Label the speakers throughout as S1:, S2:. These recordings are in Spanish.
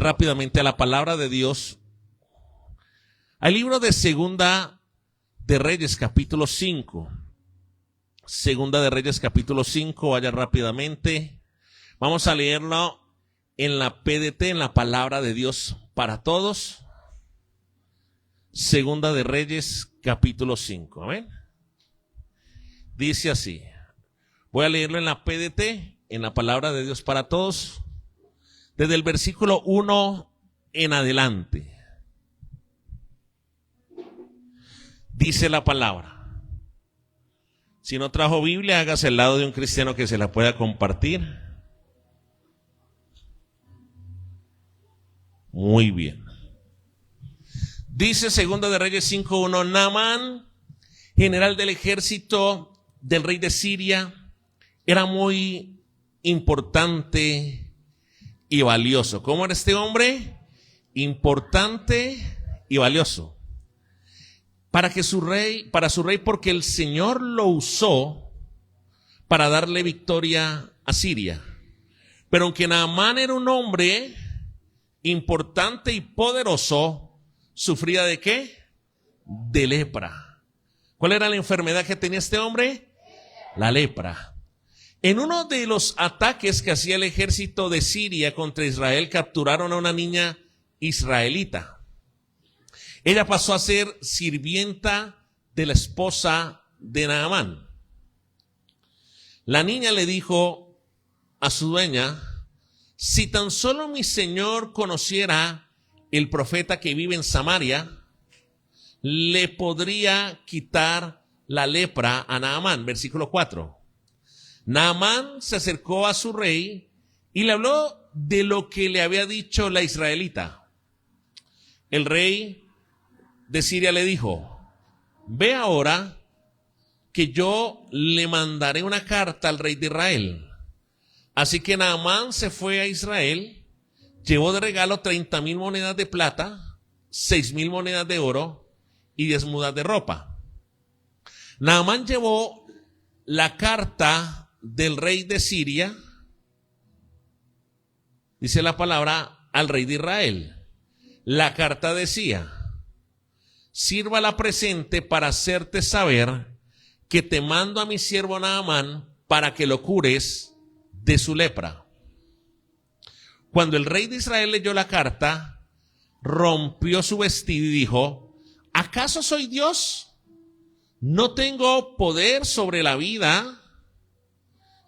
S1: rápidamente a la palabra de Dios, al libro de Segunda de Reyes, capítulo 5. Segunda de Reyes, capítulo 5, vaya rápidamente. Vamos a leerlo en la PDT, en la palabra de Dios para todos. Segunda de Reyes, capítulo 5. Amén. Dice así. Voy a leerlo en la PDT, en la palabra de Dios para todos, desde el versículo 1 en adelante. Dice la palabra. Si no trajo Biblia, hágase al lado de un cristiano que se la pueda compartir. Muy bien. Dice Segunda de Reyes 5:1, Naamán, general del ejército del rey de Siria, era muy importante y valioso. ¿Cómo era este hombre? Importante y valioso. Para su rey, porque el Señor lo usó para darle victoria a Siria. Pero aunque Naamán era un hombre importante y poderoso, ¿sufría de qué? De lepra. ¿Cuál era la enfermedad que tenía este hombre? La lepra. En uno de los ataques que hacía el ejército de Siria contra Israel, capturaron a una niña israelita. Ella pasó a ser sirvienta de la esposa de Naamán. La niña le dijo a su dueña, si tan solo mi señor conociera el profeta que vive en Samaria, le podría quitar la lepra a Naamán. Versículo 4. Naamán se acercó a su rey y le habló de lo que le había dicho la israelita. El rey de Siria le dijo, ve ahora que yo le mandaré una carta al rey de Israel. Así que Naamán se fue a Israel, llevó de regalo 30,000 monedas de plata, 6,000 monedas de oro y 10 mudas de ropa. Naamán llevó la carta del rey de Siria, dice la palabra, al rey de Israel. La carta decía, sirva la presente para hacerte saber que te mando a mi siervo Naamán para que lo cures de su lepra. Cuando el rey de Israel leyó la carta, rompió su vestido y dijo, ¿acaso soy Dios? ¿No tengo poder sobre la vida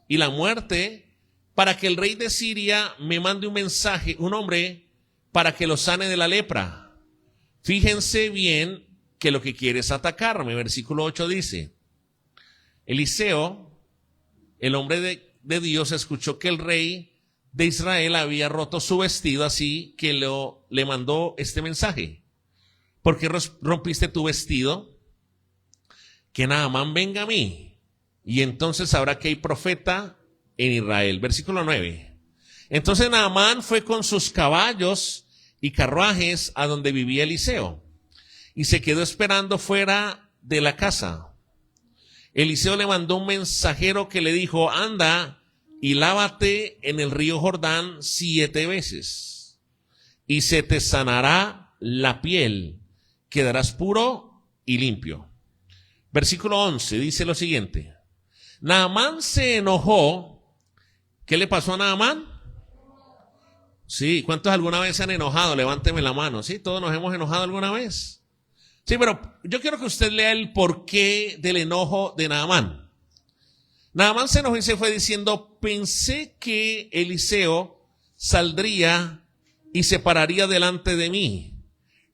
S1: y la muerte para que el rey de Siria me mande un mensaje, un hombre, para que lo sane de la lepra? Fíjense bien que lo que quiere es atacarme. Versículo 8 dice, Eliseo, el hombre de Dios, escuchó que el rey de Israel había roto su vestido, así que le mandó este mensaje. ¿Por qué rompiste tu vestido? Que Naamán venga a mí, y entonces sabrá que hay profeta en Israel. Versículo 9. Entonces Naamán fue con sus caballos y carruajes a donde vivía Eliseo, y se quedó esperando fuera de la casa. Eliseo le mandó un mensajero que le dijo, anda y lávate en el río Jordán 7 veces, y se te sanará la piel, quedarás puro y limpio. Versículo 11 dice lo siguiente, Naamán se enojó. ¿Qué le pasó a Naamán? Sí, ¿cuántos alguna vez se han enojado? Levánteme la mano. Sí, todos nos hemos enojado alguna vez. Sí, pero yo quiero que usted lea el porqué del enojo de Naamán. Naamán se enojó y se fue diciendo, pensé que Eliseo saldría y se pararía delante de mí,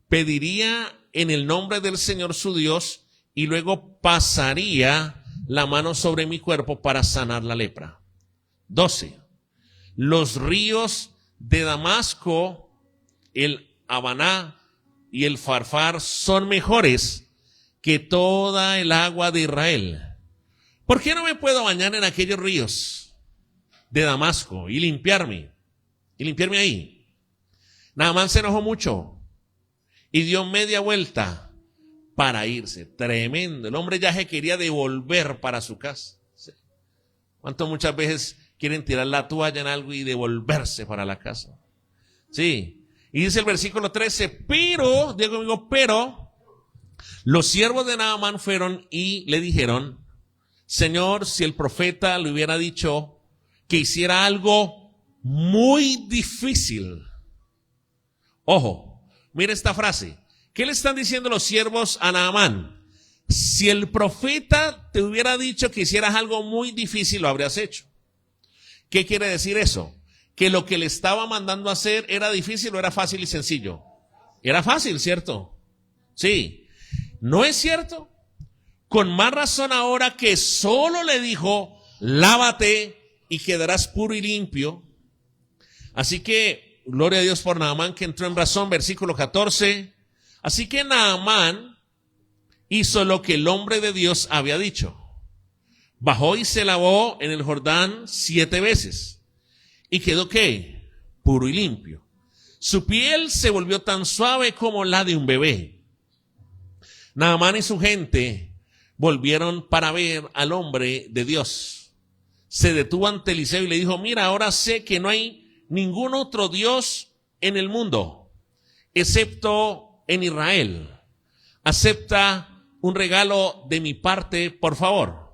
S1: pediría en el nombre del Señor su Dios y luego pasaría la mano sobre mi cuerpo para sanar la lepra. 12. Los ríos de Damasco, el Habaná y el Farfar son mejores que toda el agua de Israel. ¿Por qué no me puedo bañar en aquellos ríos de Damasco y limpiarme ahí? Naamán se enojó mucho y dio media vuelta para irse. Tremendo. El hombre ya se quería devolver para su casa. ¿Cuánto muchas veces quieren tirar la toalla en algo y devolverse para la casa? Sí. Y dice el versículo 13, pero, digo conmigo, pero los siervos de Naamán fueron y le dijeron, Señor, si el profeta le hubiera dicho que hiciera algo muy difícil. Ojo, mire esta frase. ¿Qué le están diciendo los siervos a Naamán? Si el profeta te hubiera dicho que hicieras algo muy difícil, lo habrías hecho. ¿Qué quiere decir eso? Que lo que le estaba mandando a hacer era difícil o era fácil y sencillo. Era fácil, ¿cierto? Sí. ¿No es cierto? Con más razón ahora que solo le dijo, lávate y quedarás puro y limpio. Así que, gloria a Dios por Naamán que entró en razón, versículo 14. Así que Naamán hizo lo que el hombre de Dios había dicho. Bajó y se lavó en el Jordán 7 veces. ¿Y quedó qué? Puro y limpio. Su piel se volvió tan suave como la de un bebé. Naamán y su gente volvieron para ver al hombre de Dios. Se detuvo ante Eliseo y le dijo, mira, ahora sé que no hay ningún otro Dios en el mundo, excepto en Israel. Acepta un regalo de mi parte, por favor.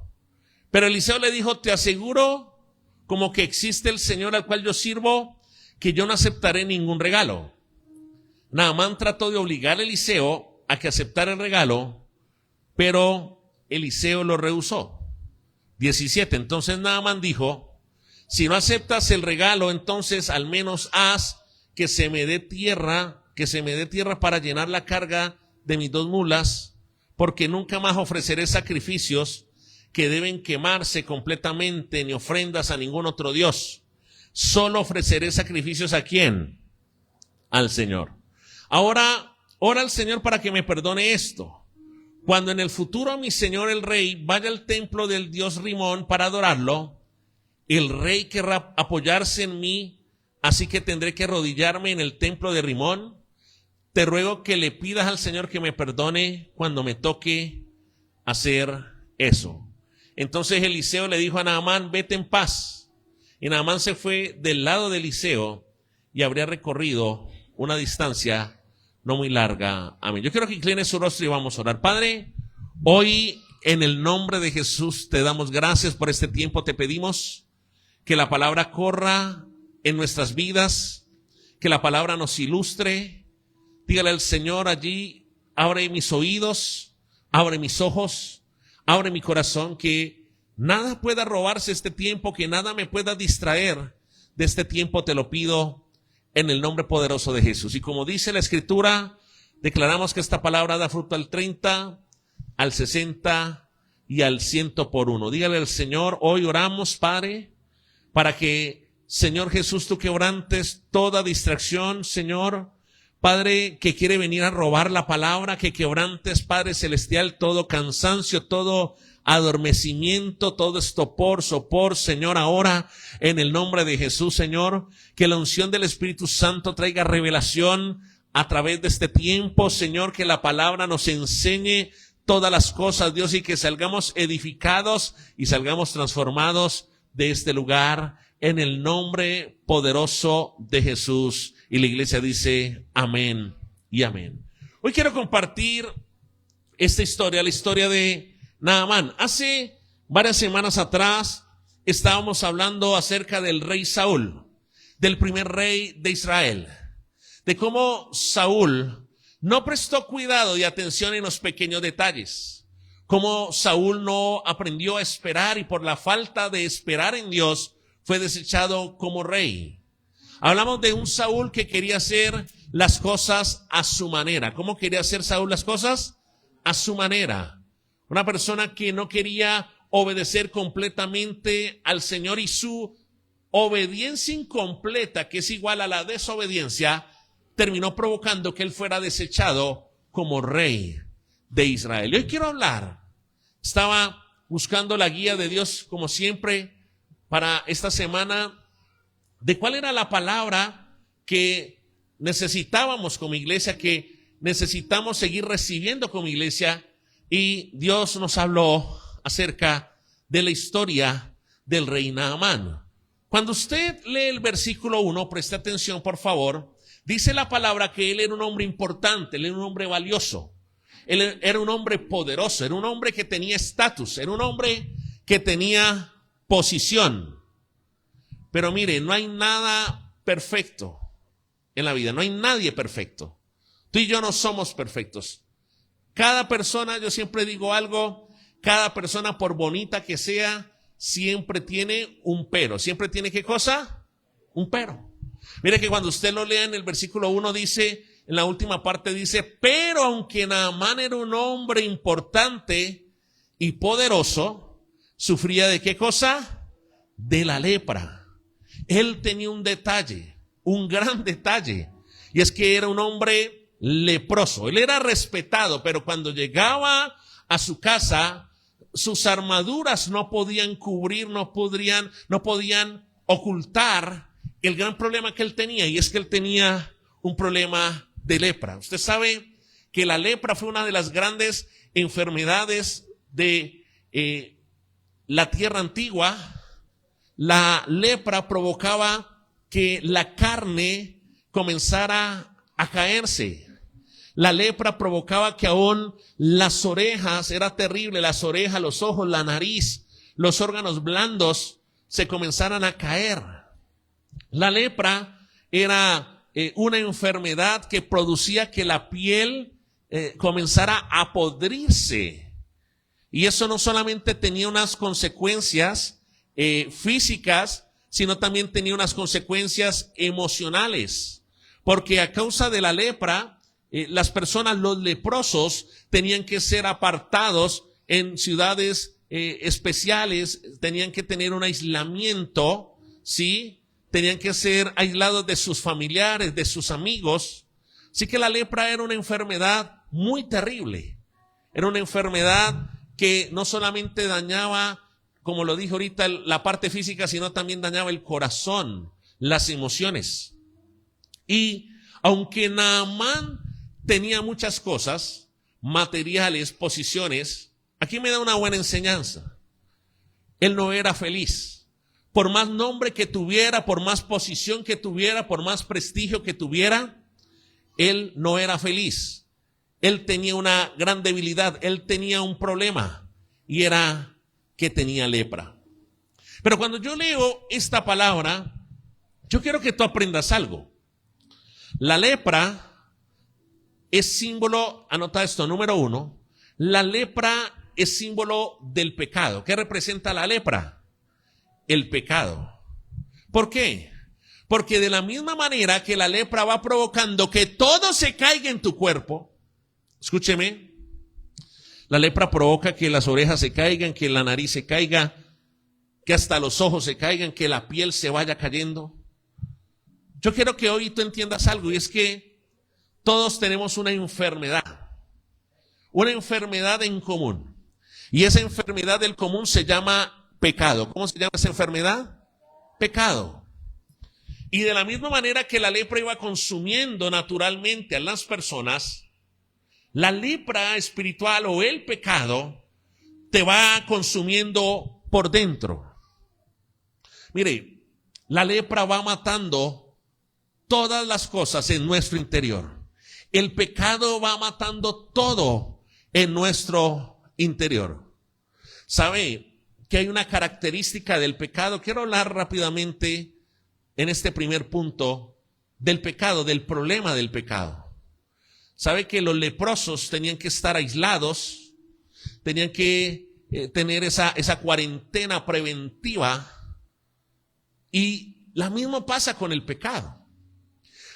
S1: Pero Eliseo le dijo, te aseguro, como que existe el Señor al cual yo sirvo, que yo no aceptaré ningún regalo. Naamán trató de obligar a Eliseo a que aceptara el regalo, pero Eliseo lo rehusó. 17. Entonces Naamán dijo, si no aceptas el regalo, entonces al menos haz que se me dé tierra para llenar la carga de mis 2 mulas, porque nunca más ofreceré sacrificios que deben quemarse completamente, ni ofrendas a ningún otro Dios. Solo ofreceré sacrificios ¿a quién? Al Señor. Ahora, ora al Señor para que me perdone esto. Cuando en el futuro mi señor el rey vaya al templo del dios Rimón para adorarlo, el rey querrá apoyarse en mí, así que tendré que arrodillarme en el templo de Rimón. Te ruego que le pidas al Señor que me perdone cuando me toque hacer eso. Entonces Eliseo le dijo a Naamán, vete en paz. Y Naamán se fue del lado de Eliseo y habría recorrido una distancia no muy larga. Amén. Yo quiero que incline su rostro y vamos a orar. Padre, hoy en el nombre de Jesús te damos gracias por este tiempo. Te pedimos que la palabra corra en nuestras vidas, que la palabra nos ilustre. Dígale al Señor allí, abre mis oídos, abre mis ojos, abre mi corazón, que nada pueda robarse este tiempo, que nada me pueda distraer de este tiempo. Te lo pido en el nombre poderoso de Jesús. Y como dice la Escritura, declaramos que esta palabra da fruto al 30, al 60 y al 100 por uno. Dígale al Señor, hoy oramos, Padre, para que, Señor Jesús, tú quebrantes toda distracción, Señor, Padre, que quiere venir a robar la palabra, que quebrantes, Padre Celestial, todo cansancio, todo adormecimiento, todo estopor, sopor, Señor, ahora en el nombre de Jesús, Señor, que la unción del Espíritu Santo traiga revelación a través de este tiempo, Señor, que la palabra nos enseñe todas las cosas, Dios, y que salgamos edificados y salgamos transformados de este lugar en el nombre poderoso de Jesús. Y la iglesia dice amén y amén. Hoy quiero compartir esta historia, la historia de Naamán. Hace varias semanas atrás estábamos hablando acerca del rey Saúl, del primer rey de Israel, de cómo Saúl no prestó cuidado y atención en los pequeños detalles, cómo Saúl no aprendió a esperar y por la falta de esperar en Dios fue desechado como rey. Hablamos de un Saúl que quería hacer las cosas a su manera. ¿Cómo quería hacer Saúl las cosas? A su manera. Una persona que no quería obedecer completamente al Señor, y su obediencia incompleta, que es igual a la desobediencia, terminó provocando que él fuera desechado como rey de Israel. Y hoy quiero hablar, estaba buscando la guía de Dios como siempre para esta semana, de cuál era la palabra que necesitábamos como iglesia, que necesitamos seguir recibiendo como iglesia. Y Dios nos habló acerca de la historia del rey Naamán. Cuando usted lee el versículo 1, preste atención por favor, Dice la palabra que él era un hombre importante, él era un hombre valioso, él era un hombre poderoso, era un hombre que tenía estatus, era un hombre que tenía posición. Pero mire, no hay nada perfecto en la vida, no hay nadie perfecto. Tú y yo no somos perfectos. Cada persona, yo siempre digo algo, cada persona por bonita que sea, siempre tiene un pero. ¿Siempre tiene qué cosa? Un pero. Mire que cuando usted lo lea en el versículo 1 dice, en la última parte dice, pero aunque Naamán era un hombre importante y poderoso, sufría de qué cosa? De la lepra. Él tenía un detalle, un gran detalle, y es que era un hombre leproso. Él era respetado, pero cuando llegaba a su casa, sus armaduras no podían cubrir, no podían ocultar el gran problema que él tenía, y es que él tenía un problema de lepra. Usted sabe que la lepra fue una de las grandes enfermedades de la tierra antigua. La lepra provocaba que la carne comenzara a caerse. La lepra provocaba que aún las orejas, era terrible, las orejas, los ojos, la nariz, los órganos blandos se comenzaran a caer. La lepra era una enfermedad que producía que la piel comenzara a podrirse. Y eso no solamente tenía unas consecuencias físicas, sino también tenía unas consecuencias emocionales. Porque a causa de la lepra, las personas, los leprosos, tenían que ser apartados en ciudades especiales, tenían que tener un aislamiento, ¿sí? Tenían que ser aislados de sus familiares, de sus amigos. Así que la lepra era una enfermedad muy terrible. Era una enfermedad que no solamente dañaba, como lo dije ahorita, la parte física, sino también dañaba el corazón, las emociones. Y aunque Naamán tenía muchas cosas, materiales, posiciones, aquí me da una buena enseñanza. Él no era feliz. Por más nombre que tuviera, por más posición que tuviera, por más prestigio que tuviera, él no era feliz. Él tenía una gran debilidad, él tenía un problema, y era que tenía lepra. Pero cuando yo leo esta palabra, yo quiero que tú aprendas algo. La lepra es símbolo, anota esto, número 1, la lepra es símbolo del pecado. ¿Qué representa la lepra? El pecado. ¿Por qué? Porque de la misma manera que la lepra va provocando que todo se caiga en tu cuerpo, escúcheme, la lepra provoca que las orejas se caigan, que la nariz se caiga, que hasta los ojos se caigan, que la piel se vaya cayendo. Yo quiero que hoy tú entiendas algo, y es que todos tenemos una enfermedad en común, y esa enfermedad del común se llama pecado. ¿Cómo se llama esa enfermedad? Pecado. Y de la misma manera que la lepra iba consumiendo naturalmente a las personas, la lepra espiritual o el pecado te va consumiendo por dentro. Mire, la lepra va matando todas las cosas en nuestro interior. El pecado va matando todo en nuestro interior. ¿Sabe que hay una característica del pecado? Quiero hablar rápidamente en este primer punto del pecado, del problema del pecado. ¿Sabe que los leprosos tenían que estar aislados? Tenían que tener esa cuarentena preventiva. Y lo mismo pasa con el pecado.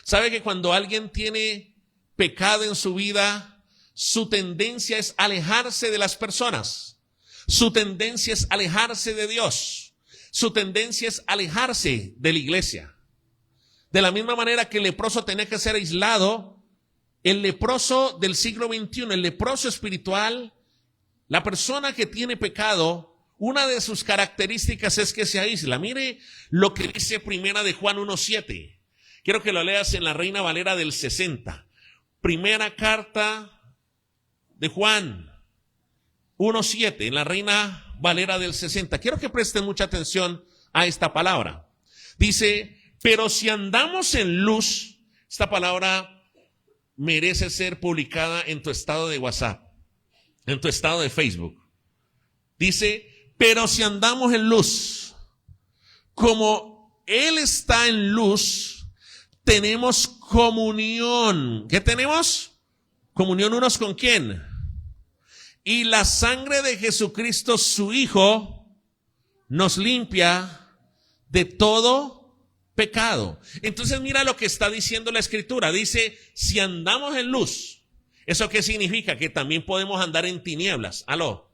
S1: ¿Sabe que cuando alguien tiene pecado en su vida, su tendencia es alejarse de las personas? Su tendencia es alejarse de Dios. Su tendencia es alejarse de la iglesia. De la misma manera que el leproso tenía que ser aislado, el leproso del siglo XXI, el leproso espiritual, la persona que tiene pecado, una de sus características es que se aísla. Mire lo que dice Primera de Juan 1:7. Quiero que lo leas en la Reina Valera del 60. Primera carta de Juan 1:7, en la Reina Valera del 60. Quiero que presten mucha atención a esta palabra. Dice, pero si andamos en luz, Esta palabra merece ser publicada en tu estado de WhatsApp, en tu estado de Facebook. Dice, pero si andamos en luz, como Él está en luz, tenemos comunión. ¿Qué tenemos? Comunión unos con ¿quién? Y la sangre de Jesucristo, su Hijo, nos limpia de todo pecado. Entonces mira lo que está diciendo la Escritura. Dice, si andamos en luz, ¿eso qué significa? Que también podemos andar en tinieblas. Aló.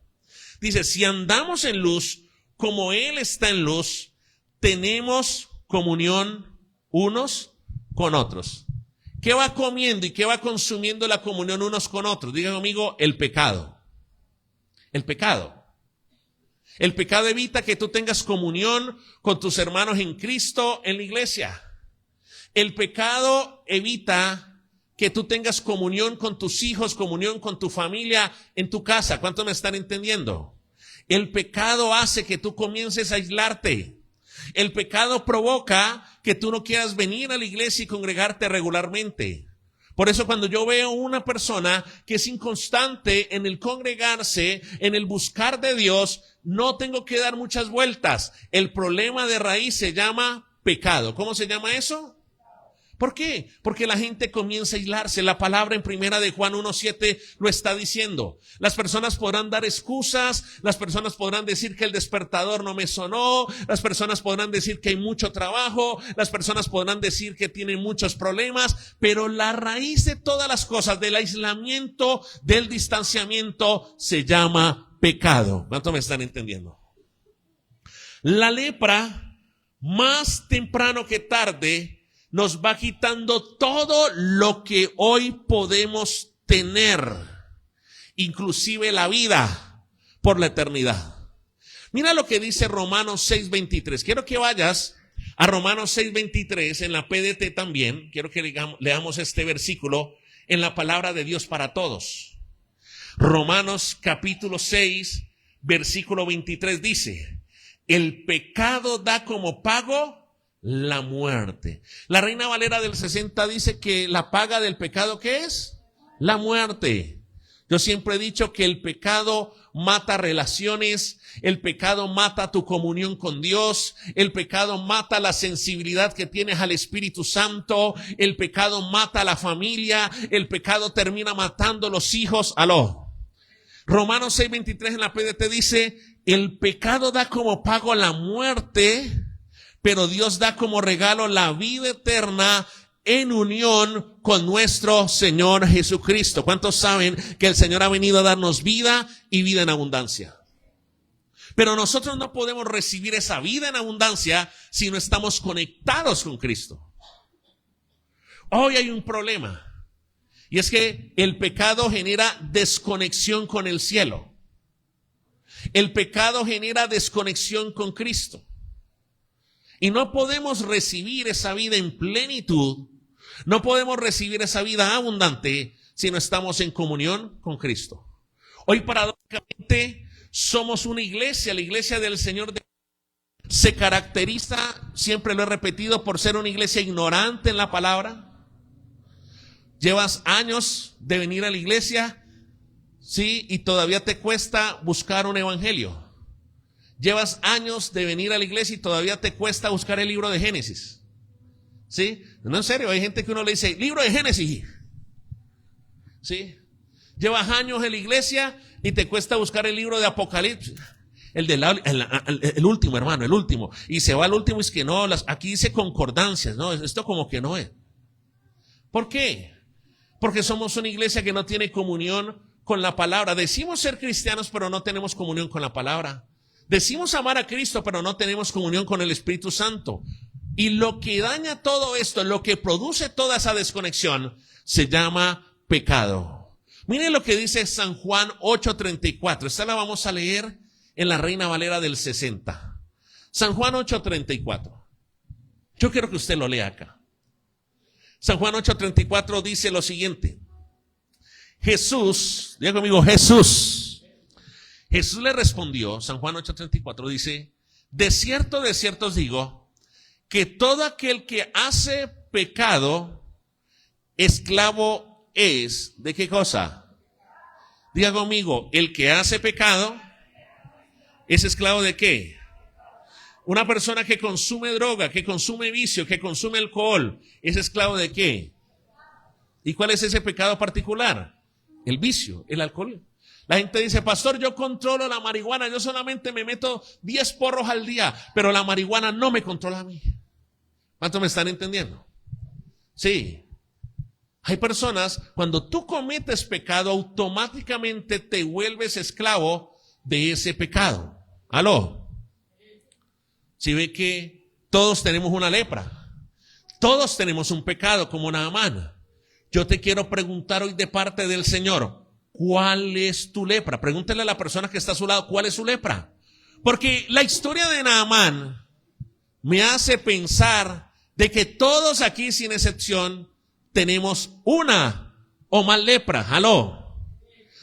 S1: Dice, si andamos en luz, como Él está en luz, tenemos comunión unos con otros. ¿Qué va comiendo y qué va consumiendo la comunión unos con otros? Diga conmigo, el pecado. El pecado. El pecado evita que tú tengas comunión con tus hermanos en Cristo en la iglesia. El pecado evita que tú tengas comunión con tus hijos, comunión con tu familia en tu casa. ¿Cuántos me están entendiendo? El pecado hace que tú comiences a aislarte. El pecado provoca que tú no quieras venir a la iglesia y congregarte regularmente. Por eso cuando yo veo una persona que es inconstante en el congregarse, en el buscar de Dios, no tengo que dar muchas vueltas. El problema de raíz se llama pecado. ¿Cómo se llama eso? ¿Por qué? Porque la gente comienza a aislarse. La palabra en primera de Juan 1:7 lo está diciendo. Las personas podrán dar excusas, las personas podrán decir que el despertador no me sonó, las personas podrán decir que hay mucho trabajo, las personas podrán decir que tienen muchos problemas, pero la raíz de todas las cosas, del aislamiento, del distanciamiento, se llama pecado. ¿Cuánto me están entendiendo? La lepra, más temprano que tarde, nos va quitando todo lo que hoy podemos tener, inclusive la vida por la eternidad. Mira lo que dice Romanos 6:23. Quiero que vayas a Romanos 6:23 en la PDT también. Quiero que leamos este versículo en la palabra de Dios para todos. Romanos capítulo 6, versículo 23 dice, el pecado da como pago la muerte. La Reina Valera del 60 dice que la paga del pecado, ¿qué es? La muerte. Yo siempre he dicho que el pecado mata relaciones, el pecado mata tu comunión con Dios, el pecado mata la sensibilidad que tienes al Espíritu Santo, el pecado mata a la familia, el pecado termina matando los hijos. Aló. Romanos 6:23 en la PDT dice, el pecado da como pago la muerte, pero Dios da como regalo la vida eterna en unión con nuestro Señor Jesucristo. ¿Cuántos saben que el Señor ha venido a darnos vida y vida en abundancia? Pero nosotros no podemos recibir esa vida en abundancia si no estamos conectados con Cristo. Hoy hay un problema, y es que el pecado genera desconexión con el cielo. El pecado genera desconexión con Cristo. Y no podemos recibir esa vida en plenitud, no podemos recibir esa vida abundante si no estamos en comunión con Cristo. Hoy paradójicamente somos una iglesia, la iglesia del Señor se caracteriza, siempre lo he repetido, por ser una iglesia ignorante en la palabra. Llevas años de venir a la iglesia, sí, y todavía te cuesta buscar un evangelio. Llevas años de venir a la iglesia y todavía te cuesta buscar el libro de Génesis. ¿Sí? No, en serio, hay gente que uno le dice, libro de Génesis. ¿Sí? Llevas años en la iglesia y te cuesta buscar el libro de Apocalipsis. El último, hermano, el último. Y se va al último y es que no, aquí dice concordancias, ¿no? Esto como que no es. ¿Por qué? Porque somos una iglesia que no tiene comunión con la palabra. Decimos ser cristianos, pero no tenemos comunión con la palabra. Decimos amar a Cristo, pero no tenemos comunión con el Espíritu Santo. Y lo que daña todo esto, lo que produce toda esa desconexión, se llama pecado. Miren lo que dice San Juan 8:34. Esta la vamos a leer en la Reina Valera del 60. San Juan 8:34. Yo quiero que usted lo lea acá. San Juan 8:34 dice lo siguiente. Jesús, diga conmigo, Jesús le respondió, San Juan 8:34 dice, de cierto os digo, que todo aquel que hace pecado esclavo es ¿de qué cosa? Diga conmigo, el que hace pecado es esclavo ¿de qué? Una persona que consume droga, que consume vicio, que consume alcohol, ¿es esclavo de qué? ¿Y cuál es ese pecado particular? El vicio, el alcohol. La gente dice, pastor, yo controlo la marihuana, yo solamente me meto 10 porros al día, pero la marihuana no me controla a mí. ¿Cuánto me están entendiendo? Sí. Hay personas, cuando tú cometes pecado, automáticamente te vuelves esclavo de ese pecado. ¿Aló? Si ve que todos tenemos una lepra, todos tenemos un pecado como Naamán. Yo te quiero preguntar hoy de parte del Señor, ¿cuál es tu lepra? Pregúntele a la persona que está a su lado, ¿cuál es su lepra? Porque la historia de Naamán me hace pensar de que todos aquí, sin excepción, tenemos una o más lepra. ¿Aló?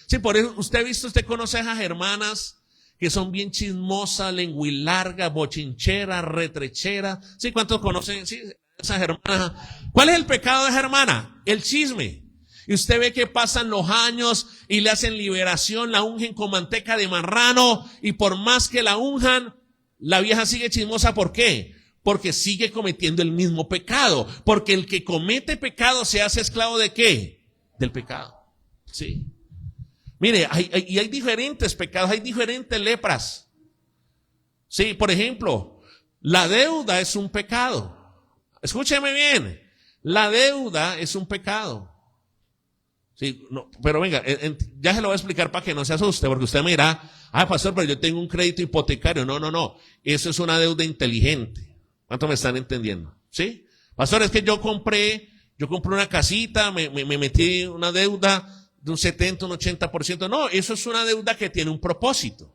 S1: Sí, por eso usted conoce a esas hermanas que son bien chismosas, lenguilargas, bochincheras, retrecheras. ¿Sí? ¿Cuántos conocen? Sí, esas hermanas. ¿Cuál es el pecado de esa hermana? El chisme. Y usted ve que pasan los años y le hacen liberación, la ungen con manteca de marrano, y por más que la unjan, la vieja sigue chismosa. ¿Por qué? Porque sigue cometiendo el mismo pecado. Porque el que comete pecado se hace esclavo ¿de qué? Del pecado. Sí. Mire, hay diferentes pecados, hay diferentes lepras. Sí, por ejemplo, la deuda es un pecado. Escúcheme bien, la deuda es un pecado. Sí, no, pero venga, ya se lo voy a explicar para que no se asuste, porque usted me dirá, pastor, pero yo tengo un crédito hipotecario. No, eso es una deuda inteligente. ¿Cuánto me están entendiendo? ¿Sí? Pastor, es que yo compré una casita, me metí una deuda de un 70, un 80%. No, eso es una deuda que tiene un propósito.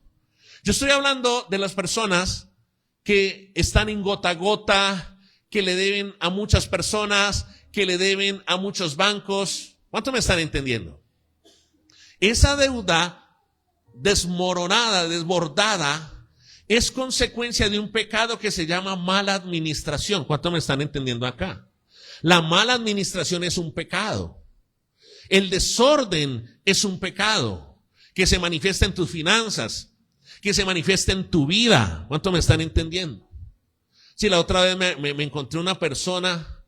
S1: Yo estoy hablando de las personas que están en gota a gota, que le deben a muchas personas, que le deben a muchos bancos. ¿Cuánto me están entendiendo? Esa deuda desmoronada, desbordada, es consecuencia de un pecado que se llama mala administración. ¿Cuánto me están entendiendo acá? La mala administración es un pecado. El desorden es un pecado que se manifiesta en tus finanzas, que se manifiesta en tu vida. ¿Cuánto me están entendiendo? Sí, la otra vez me encontré una persona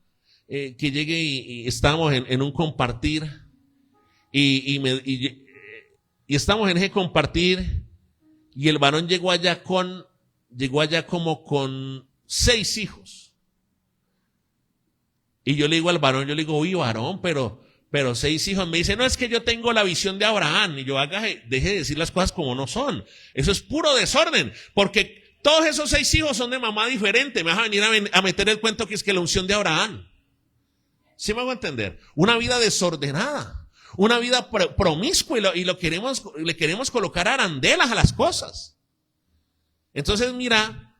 S1: que llegué y estábamos en un compartir y estamos en ese compartir y el varón llegó allá como con 6 hijos. Y yo le digo al varón, uy, varón, pero 6 hijos. Me dice, no, es que yo tengo la visión de Abraham. Y yo, deje de decir las cosas como no son. Eso es puro desorden, porque todos esos 6 hijos son de mamá diferente. Me vas a venir a meter el cuento que es que la unción de Abraham. ¿Sí me hago entender? Una vida desordenada, una vida promiscua, y le queremos colocar arandelas a las cosas. Entonces mira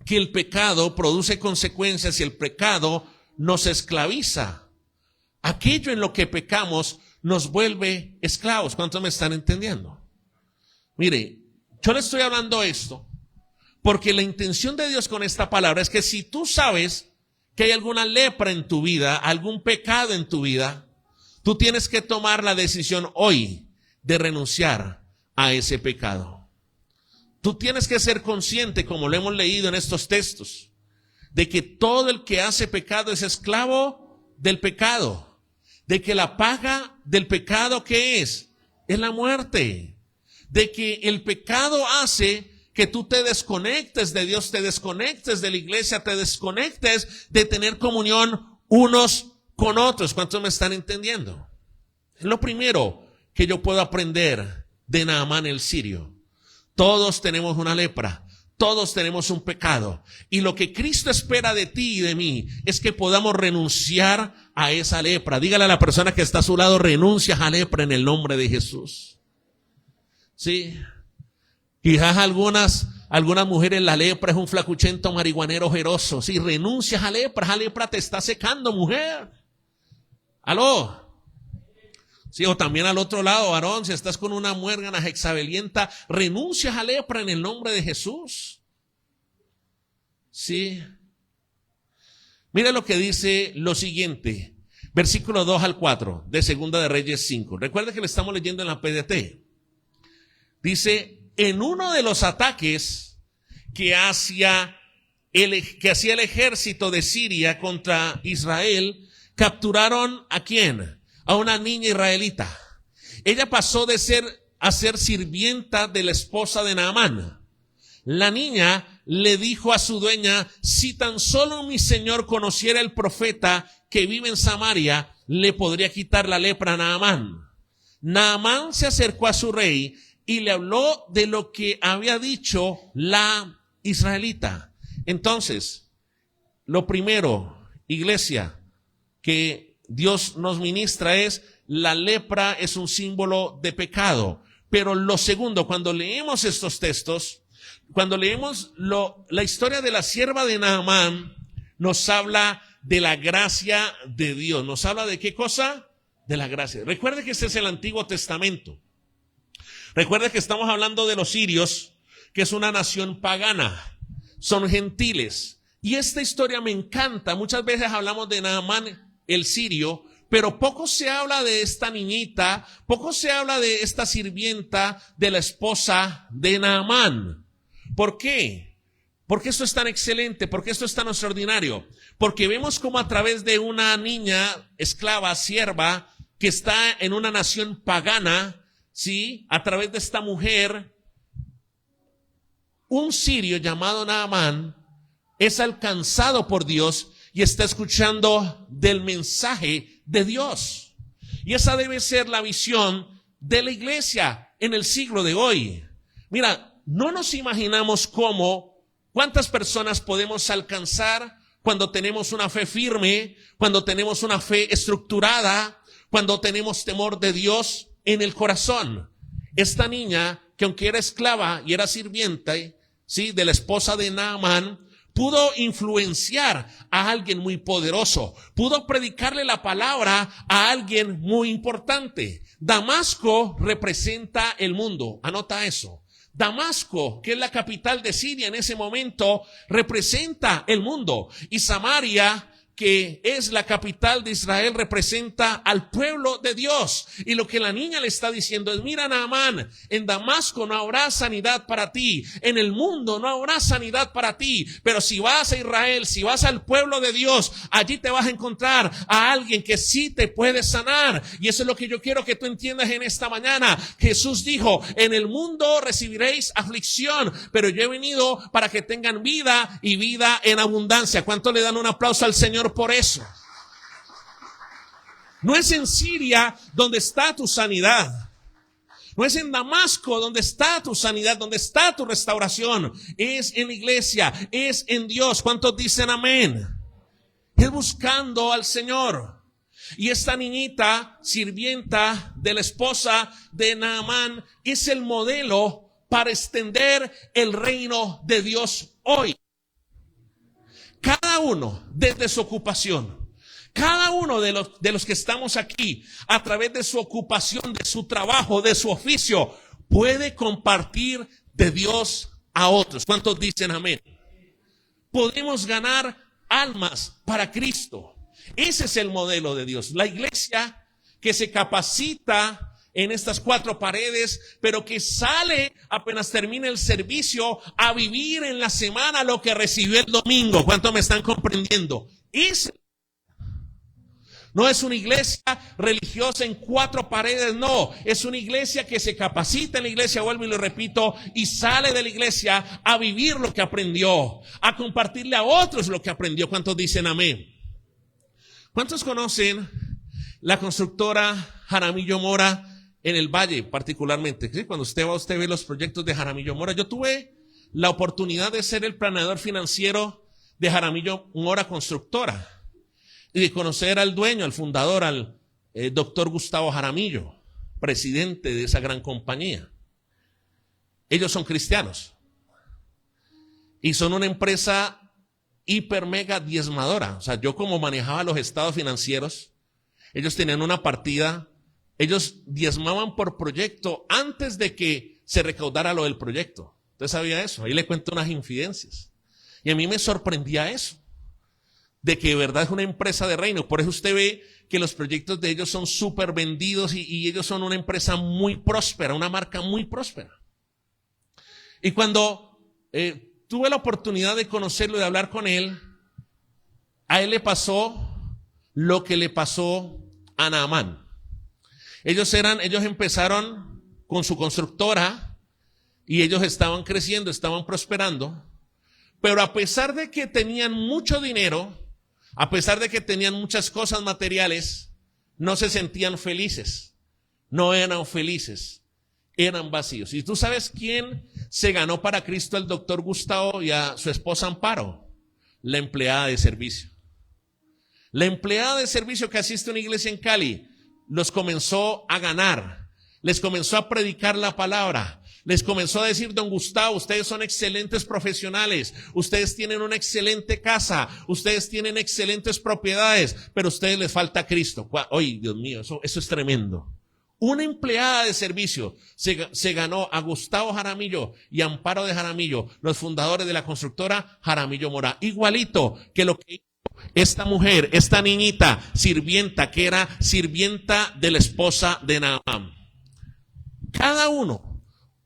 S1: que el pecado produce consecuencias y el pecado nos esclaviza. Aquello en lo que pecamos nos vuelve esclavos. ¿Cuántos me están entendiendo? Mire, yo le estoy hablando esto porque la intención de Dios con esta palabra es que si tú sabes que hay alguna lepra en tu vida, algún pecado en tu vida, tú tienes que tomar la decisión hoy de renunciar a ese pecado. Tú tienes que ser consciente, como lo hemos leído en estos textos, de que todo el que hace pecado es esclavo del pecado. De que la paga del pecado, ¿qué es? Es la muerte. De que el pecado hace que tú te desconectes de Dios, te desconectes de la iglesia, te desconectes de tener comunión unos con otros. ¿Cuántos me están entendiendo? Es lo primero que yo puedo aprender de Naamán el sirio. Todos tenemos una lepra. Todos tenemos un pecado, y lo que Cristo espera de ti y de mí es que podamos renunciar a esa lepra. Dígale a la persona que está a su lado, renuncia a la lepra en el nombre de Jesús. Sí. Quizás algunas mujeres la lepra es un flacuchento marihuanero ojeroso. Sí, renuncias a esa lepra te está secando, mujer. ¿Aló? Sí, o también al otro lado, varón, si estás con una muérgana jezabelienta, renuncias a lepra en el nombre de Jesús. Sí. Mira lo que dice lo siguiente. Versículo 2 al 4 de Segunda de Reyes 5. Recuerda que le estamos leyendo en la PDT. Dice, en uno de los ataques que hacía el ejército de Siria contra Israel, capturaron ¿a quién? A una niña israelita. Ella pasó a ser sirvienta de la esposa de Naamán. La niña le dijo a su dueña, si tan solo mi señor conociera el profeta que vive en Samaria, le podría quitar la lepra a Naamán. Naamán se acercó a su rey y le habló de lo que había dicho la israelita. Entonces, lo primero, iglesia, que Dios nos ministra es, la lepra es un símbolo de pecado. Pero lo segundo, cuando leemos estos textos, cuando leemos la historia de la sierva de Naamán, nos habla de la gracia de Dios. ¿Nos habla de qué cosa? De la gracia. Recuerde que este es el Antiguo Testamento. Recuerde que estamos hablando de los sirios, que es una nación pagana. Son gentiles. Y esta historia me encanta. Muchas veces hablamos de Naamán, el sirio, pero poco se habla de esta niñita, poco se habla de esta sirvienta de la esposa de Naamán. ¿Por qué? ¿Por qué esto es tan excelente? ¿Por qué esto es tan extraordinario? Porque vemos como a través de una niña, esclava, sierva, que está en una nación pagana, ¿sí? A través de esta mujer, un sirio llamado Naamán es alcanzado por Dios y está escuchando del mensaje de Dios. Y esa debe ser la visión de la iglesia en el siglo de hoy. Mira, no nos imaginamos cuántas personas podemos alcanzar cuando tenemos una fe firme, cuando tenemos una fe estructurada, cuando tenemos temor de Dios en el corazón. Esta niña, que aunque era esclava y era sirviente, ¿sí?, de la esposa de Naamán, pudo influenciar a alguien muy poderoso, pudo predicarle la palabra a alguien muy importante. Damasco representa el mundo, anota eso. Damasco, que es la capital de Siria en ese momento, representa el mundo. Y Samaria, que es la capital de Israel, representa al pueblo de Dios. Y lo que la niña le está diciendo es, mira, Naamán, en Damasco no habrá sanidad para ti, en el mundo no habrá sanidad para ti, pero si vas a Israel, si vas al pueblo de Dios, allí te vas a encontrar a alguien que sí te puede sanar. Y eso es lo que yo quiero que tú entiendas en esta mañana. Jesús dijo, en el mundo recibiréis aflicción, pero yo he venido para que tengan vida y vida en abundancia. ¿Cuánto le dan un aplauso al Señor por eso? No es en Siria donde está tu sanidad. No es en Damasco donde está tu sanidad, donde está tu restauración. Es en la iglesia, es en Dios. ¿Cuántos dicen amén? Es buscando al Señor. Y esta niñita, sirvienta de la esposa de Naamán, es el modelo para extender el reino de Dios hoy. Cada uno desde su ocupación, cada uno de los que estamos aquí, a través de su ocupación, de su trabajo, de su oficio, puede compartir de Dios a otros. ¿Cuántos dicen amén? Podemos ganar almas para Cristo. Ese es el modelo de Dios. La iglesia que se capacita en estas cuatro paredes, pero que sale apenas termina el servicio a vivir en la semana lo que recibió el domingo. ¿Cuánto me están comprendiendo? No es una iglesia religiosa en cuatro paredes, no. Es una iglesia que se capacita en la iglesia, vuelvo y lo repito, y sale de la iglesia a vivir lo que aprendió, a compartirle a otros lo que aprendió. ¿Cuántos dicen amén? ¿Cuántos conocen la constructora Jaramillo Mora en el Valle particularmente? ¿Sí? Cuando usted ve los proyectos de Jaramillo Mora. Yo tuve la oportunidad de ser el planeador financiero de Jaramillo Mora Constructora y de conocer al dueño, al fundador, al doctor Gustavo Jaramillo, presidente de esa gran compañía. Ellos son cristianos y son una empresa hiper mega diezmadora. O sea, yo como manejaba los estados financieros, ellos tenían una partida. Ellos diezmaban por proyecto antes de que se recaudara lo del proyecto. ¿Usted sabía eso? Ahí le cuento unas infidencias. Y a mí me sorprendía eso. de que de verdad es una empresa de reino. Por eso usted ve que los proyectos de ellos son súper vendidos y ellos son una empresa muy próspera, una marca muy próspera. Y cuando tuve la oportunidad de conocerlo y de hablar con él, a él le pasó lo que le pasó a Naamán. Ellos empezaron con su constructora y ellos estaban creciendo, estaban prosperando, pero a pesar de que tenían mucho dinero, a pesar de que tenían muchas cosas materiales, no se sentían felices, no eran felices, eran vacíos. ¿Y tú sabes quién se ganó para Cristo al doctor Gustavo y a su esposa Amparo? La empleada de servicio. La empleada de servicio que asiste a una iglesia en Cali los comenzó a ganar, les comenzó a predicar la palabra. Les comenzó a decir: don Gustavo, ustedes son excelentes profesionales, ustedes tienen una excelente casa, ustedes tienen excelentes propiedades, pero a ustedes les falta Cristo. Oye, Dios mío, eso es tremendo. Una empleada de servicio se ganó a Gustavo Jaramillo y Amparo de Jaramillo, los fundadores de la constructora Jaramillo Mora. Igualito que lo que hizo esta mujer, esta niñita sirvienta, que era sirvienta de la esposa de Naamán. Cada uno.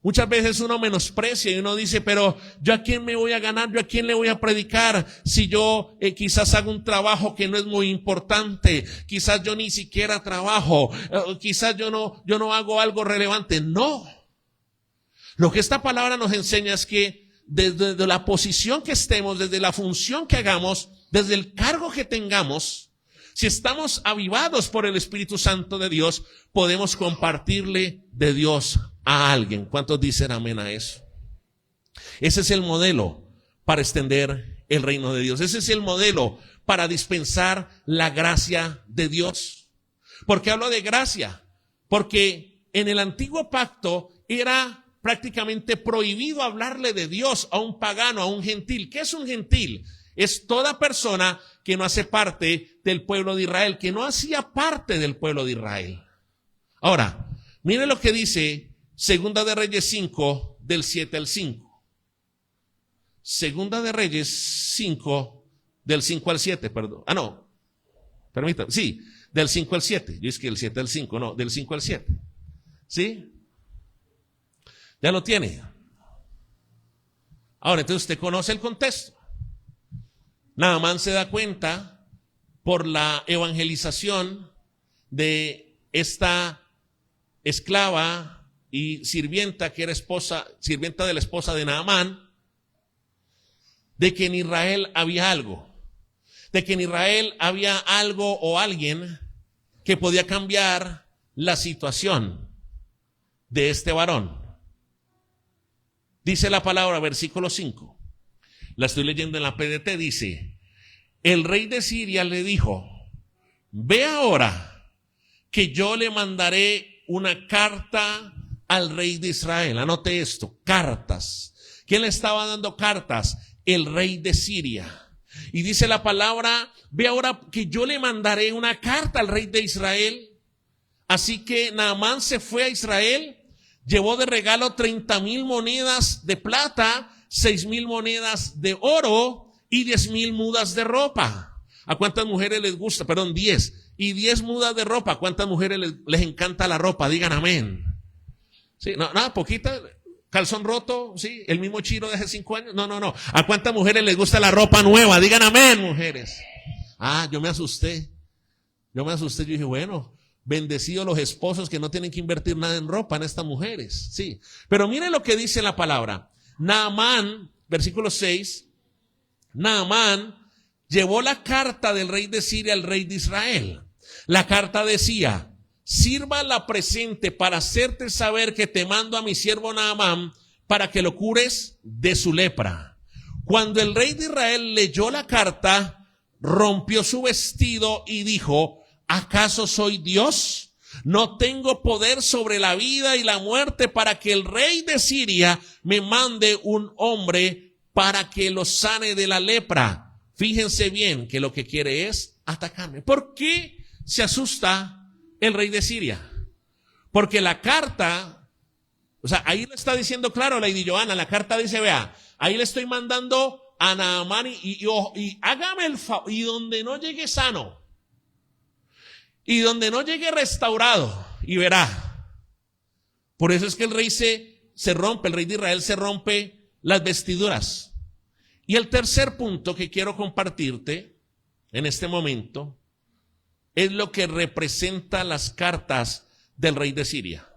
S1: Muchas veces uno menosprecia y uno dice: pero ¿yo a quién me voy a ganar? ¿Yo a quién le voy a predicar? Si yo quizás hago un trabajo que no es muy importante, quizás yo ni siquiera trabajo, quizás yo no hago algo relevante. No. Lo que esta palabra nos enseña es que desde la posición que estemos, desde la función que hagamos, desde el cargo que tengamos, si estamos avivados por el Espíritu Santo de Dios, podemos compartirle de Dios a alguien. ¿Cuántos dicen amén a eso? Ese es el modelo para extender el reino de Dios. Ese es el modelo para dispensar la gracia de Dios. ¿Por qué hablo de gracia? Porque en el antiguo pacto era prácticamente prohibido hablarle de Dios a un pagano, a un gentil. ¿Qué es un gentil? Es toda persona que no hace parte del pueblo de Israel, que no hacía parte del pueblo de Israel. Ahora, mire lo que dice Segunda de Reyes 5, del 7 al 5. Segunda de Reyes 5, del 5 al 7, perdón. Permítame. Sí, del 5 al 7. Yo es que el 7 al 5, no, del 5 al 7. ¿Sí? Ya lo tiene. Ahora, entonces usted conoce el contexto. Naamán se da cuenta por la evangelización de esta esclava y sirvienta que era sirvienta de la esposa de Naamán, de que en Israel había algo, o alguien que podía cambiar la situación de este varón. Dice la palabra, versículo 5, la estoy leyendo en la PDT, dice: el rey de Siria le dijo: ve ahora que yo le mandaré una carta al rey de Israel. Anote esto, cartas. ¿Quién le estaba dando cartas? El rey de Siria. Y dice la palabra: ve ahora que yo le mandaré una carta al rey de Israel. Así que Naamán se fue a Israel, llevó de regalo 30,000 monedas de plata, 6,000 monedas de oro y 10,000 mudas de ropa. ¿A cuántas mujeres les gusta? 10. Y 10 mudas de ropa. ¿A cuántas mujeres les encanta la ropa? Digan amén. Sí, nada, poquita. Calzón roto, sí, el mismo chino de hace 5 años. No. ¿A cuántas mujeres les gusta la ropa nueva? Digan amén, mujeres. Yo me asusté. Yo dije, bueno, bendecidos los esposos que no tienen que invertir nada en ropa en estas mujeres. Sí. Pero miren lo que dice la palabra. Naamán, versículo 6. Naamán llevó la carta del rey de Siria al rey de Israel. La carta decía: sirva la presente para hacerte saber que te mando a mi siervo Naamán para que lo cures de su lepra. Cuando el rey de Israel leyó la carta, rompió su vestido y dijo: ¿acaso soy Dios? No tengo poder sobre la vida y la muerte para que el rey de Siria me mande un hombre para que lo sane de la lepra. Fíjense bien que lo que quiere es atacarme. ¿Por qué se asusta el rey de Siria? Porque la carta, ahí le está diciendo claro Lady Joana, la carta dice: vea, ahí le estoy mandando a Naamán y hágame el favor, y donde no llegue sano, y donde no llegue restaurado, y verá. Por eso es que el rey se rompe, el rey de Israel se rompe las vestiduras. Y el tercer punto que quiero compartirte en este momento es lo que representa las cartas del rey de Siria.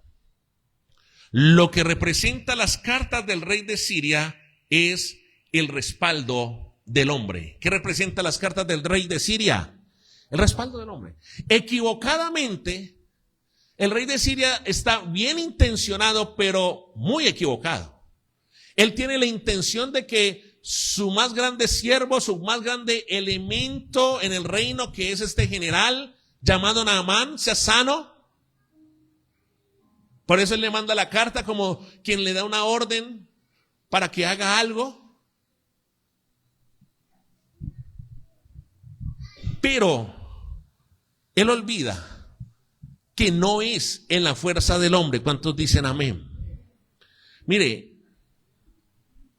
S1: Lo que representa las cartas del rey de Siria es el respaldo del hombre. ¿Qué representa las cartas del rey de Siria? El respaldo del hombre. Equivocadamente, el rey de Siria está bien intencionado, pero muy equivocado. Él tiene la intención de que su más grande siervo, su más grande elemento en el reino, que es este general llamado Naamán, sea sano. Por eso él le manda la carta como quien le da una orden para que haga algo. Pero él olvida que no es en la fuerza del hombre. ¿Cuántos dicen amén? Mire,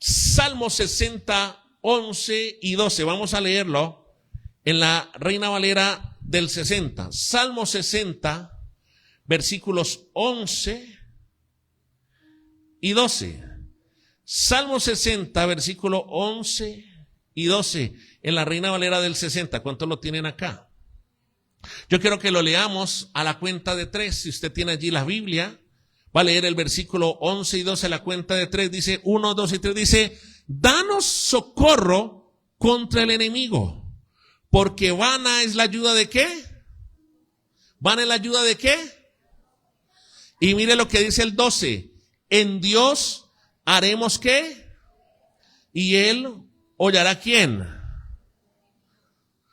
S1: Salmo 60, 11 y 12. Vamos a leerlo en la Reina Valera del 60. Salmo 60, versículos 11 y 12. Salmo 60, versículo 11 y 12 en la Reina Valera del 60. ¿Cuántos lo tienen acá? Yo quiero que lo leamos a la cuenta de 3. Si usted tiene allí la Biblia, va a leer el versículo 11 y 12 a la cuenta de 3. Dice 1, 2 y 3. Dice: danos socorro contra el enemigo, porque vana es la ayuda de ¿qué? ¿Vana es la ayuda de qué? Y mire lo que dice el 12. En Dios haremos ¿qué? Y él hollará ¿quién?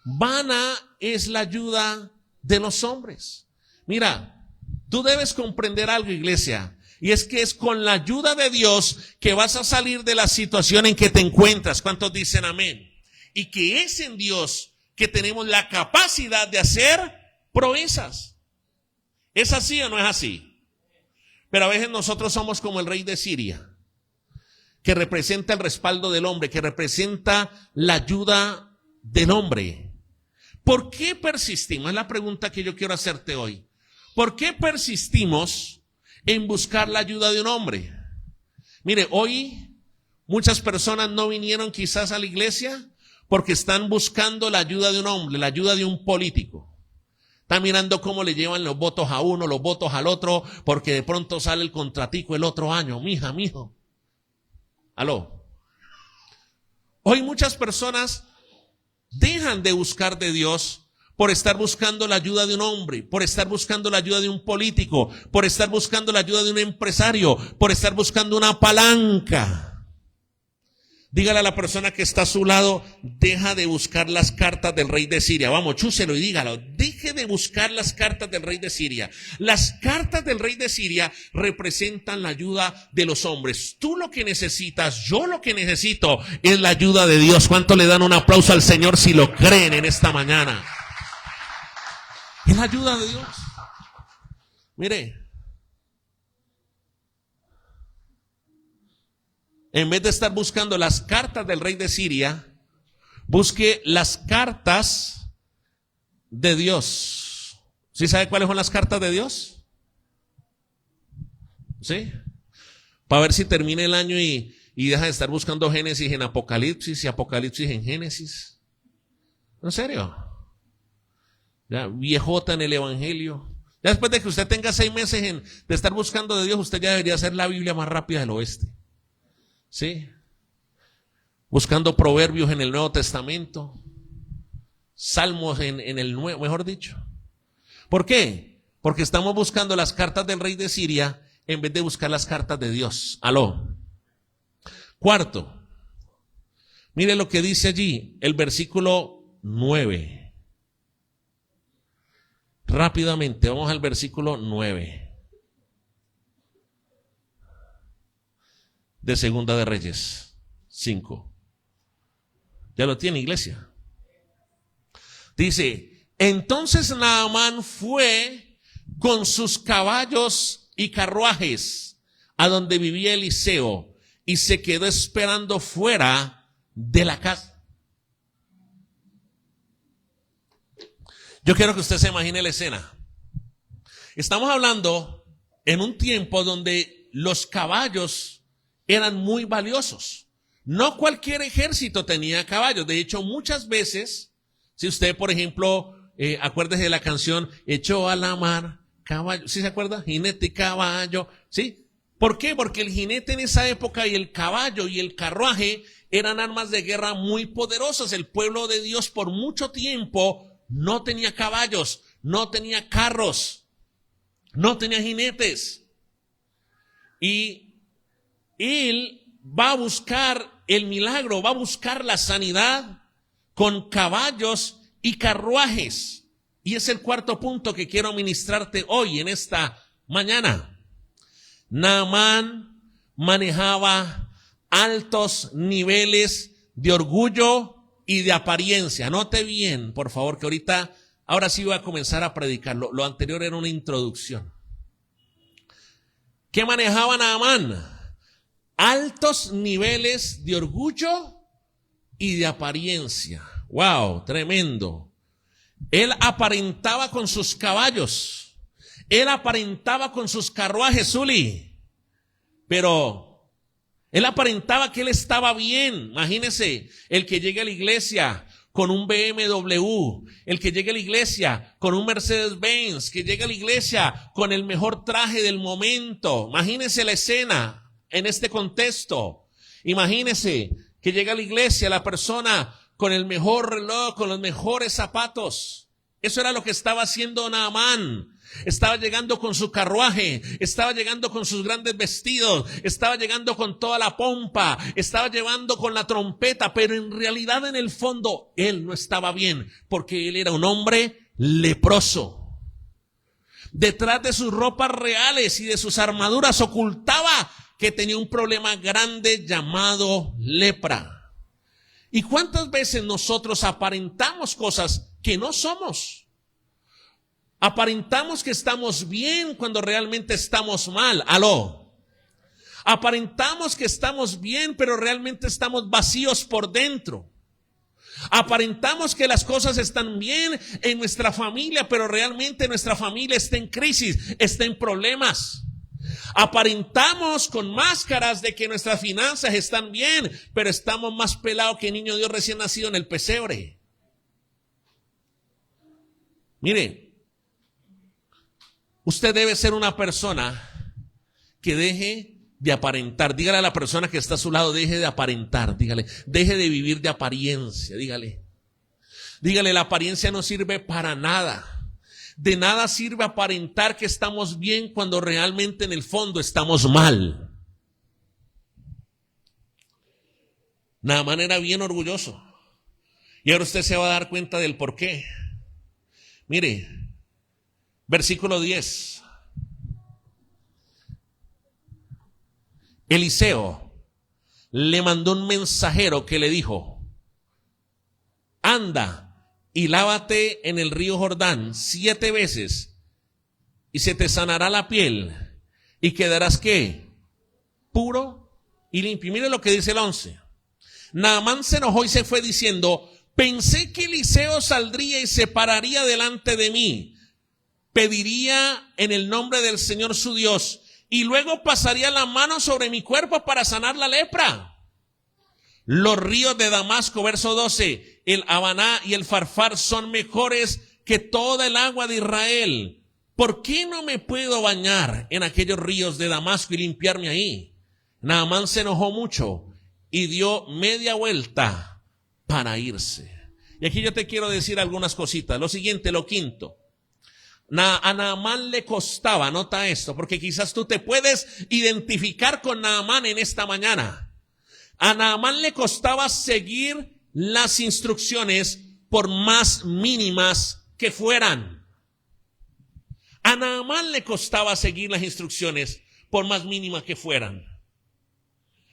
S1: Vana es la ayuda de los hombres. Mira, tú debes comprender algo, iglesia, y es que es con la ayuda de Dios que vas a salir de la situación en que te encuentras. ¿Cuántos dicen amén? Y que es en Dios que tenemos la capacidad de hacer proezas. ¿Es así o no es así? Pero a veces nosotros somos como el rey de Siria, que representa el respaldo del hombre, que representa la ayuda del hombre. ¿Por qué persistimos? Es la pregunta que yo quiero hacerte hoy. ¿Por qué persistimos en buscar la ayuda de un hombre? Mire, hoy muchas personas no vinieron quizás a la iglesia porque están buscando la ayuda de un hombre, la ayuda de un político. Están mirando cómo le llevan los votos a uno, los votos al otro, porque de pronto sale el contratico el otro año. Mija, mijo. Aló. Hoy muchas personas dejan de buscar de Dios por estar buscando la ayuda de un hombre, por estar buscando la ayuda de un político, por estar buscando la ayuda de un empresario, por estar buscando una palanca. Dígale a la persona que está a su lado: deja de buscar las cartas del rey de Siria. Vamos, chúselo y dígalo: deje de buscar las cartas del rey de Siria. Las cartas del rey de Siria representan la ayuda de los hombres. Tú lo que necesitas, yo lo que necesito es la ayuda de Dios. ¿Cuánto le dan un aplauso al Señor si lo creen en esta mañana? Es la ayuda de Dios. Mire, en vez de estar buscando las cartas del rey de Siria, busque las cartas de Dios. ¿Sí sabe cuáles son las cartas de Dios? ¿Sí? Para ver si termina el año y deja de estar buscando Génesis en Apocalipsis y Apocalipsis en Génesis. ¿En serio? Ya, viejota en el Evangelio. Ya después de que usted tenga 6 meses de estar buscando de Dios, usted ya debería hacer la Biblia más rápida del oeste. ¿Sí? Buscando proverbios en el Nuevo Testamento, salmos en el Nuevo, mejor dicho. ¿Por qué? Porque estamos buscando las cartas del rey de Siria en vez de buscar las cartas de Dios. Aló. Cuarto, mire lo que dice allí, el versículo 9. Rápidamente, vamos al versículo 9. De Segunda de Reyes 5. Ya lo tiene, iglesia. Dice: entonces Naamán fue con sus caballos y carruajes a donde vivía Eliseo y se quedó esperando fuera de la casa. Yo quiero que usted se imagine la escena. Estamos hablando en un tiempo donde los caballos eran muy valiosos. No cualquier ejército tenía caballos. De hecho, muchas veces, si usted, por ejemplo, acuérdese de la canción, echó a la mar caballo. ¿Sí se acuerda? Jinete y caballo. ¿Sí? ¿Por qué? Porque el jinete en esa época y el caballo y el carruaje eran armas de guerra muy poderosas. El pueblo de Dios por mucho tiempo no tenía caballos, no tenía carros, no tenía jinetes. Y él va a buscar el milagro, va a buscar la sanidad con caballos y carruajes. Y es el cuarto punto que quiero ministrarte hoy en esta mañana. Naamán manejaba altos niveles de orgullo y de apariencia. Note bien, por favor, que ahora sí voy a comenzar a predicar. Lo anterior era una introducción. ¿Qué manejaba Naamán? Altos niveles de orgullo y de apariencia. ¡Wow! Tremendo. Él aparentaba con sus caballos. Él aparentaba con sus carruajes, Zuli. Pero él aparentaba que él estaba bien. Imagínese, el que llegue a la iglesia con un BMW, el que llegue a la iglesia con un Mercedes-Benz, que llegue a la iglesia con el mejor traje del momento. Imagínese la escena en este contexto. Imagínese que llega a la iglesia la persona con el mejor reloj, con los mejores zapatos. Eso era lo que estaba haciendo Naamán. Estaba llegando con su carruaje, estaba llegando con sus grandes vestidos, estaba llegando con toda la pompa, estaba llevando con la trompeta, pero en realidad en el fondo él no estaba bien, porque él era un hombre leproso. Detrás de sus ropas reales y de sus armaduras ocultaba que tenía un problema grande llamado lepra. ¿Y cuántas veces nosotros aparentamos cosas que no somos? Aparentamos que estamos bien cuando realmente estamos mal. Aló. Aparentamos que estamos bien, pero realmente estamos vacíos por dentro. Aparentamos que las cosas están bien en nuestra familia, pero realmente nuestra familia está en crisis, está en problemas. Aparentamos con máscaras de que nuestras finanzas están bien, pero estamos más pelados que niño Dios recién nacido en el pesebre. Mire, usted debe ser una persona que deje de aparentar. Dígale a la persona que está a su lado, deje de aparentar. Dígale, deje de vivir de apariencia. Dígale, la apariencia no sirve para nada. De nada sirve aparentar que estamos bien cuando realmente en el fondo estamos mal. Naamán era bien orgulloso. Y ahora usted se va a dar cuenta del por qué. Mire, versículo 10. Eliseo le mandó un mensajero que le dijo: anda y lávate en el río Jordán 7 veces y se te sanará la piel y quedarás ¿qué? Puro y limpio. Mire lo que dice el 11. Naamán se enojó y se fue diciendo: pensé que Eliseo saldría y se pararía delante de mí, pediría en el nombre del Señor su Dios y luego pasaría la mano sobre mi cuerpo para sanar la lepra. Los ríos de Damasco, verso 12, el Habaná y el Farfar son mejores que toda el agua de Israel. ¿Por qué no me puedo bañar en aquellos ríos de Damasco y limpiarme ahí? Naamán se enojó mucho y dio media vuelta para irse. Y aquí yo te quiero decir algunas cositas. Lo siguiente, lo quinto. A Naamán le costaba, nota esto, porque quizás tú te puedes identificar con Naamán en esta mañana. A Naamán le costaba seguir las instrucciones por más mínimas que fueran. A Naamán le costaba seguir las instrucciones por más mínimas que fueran.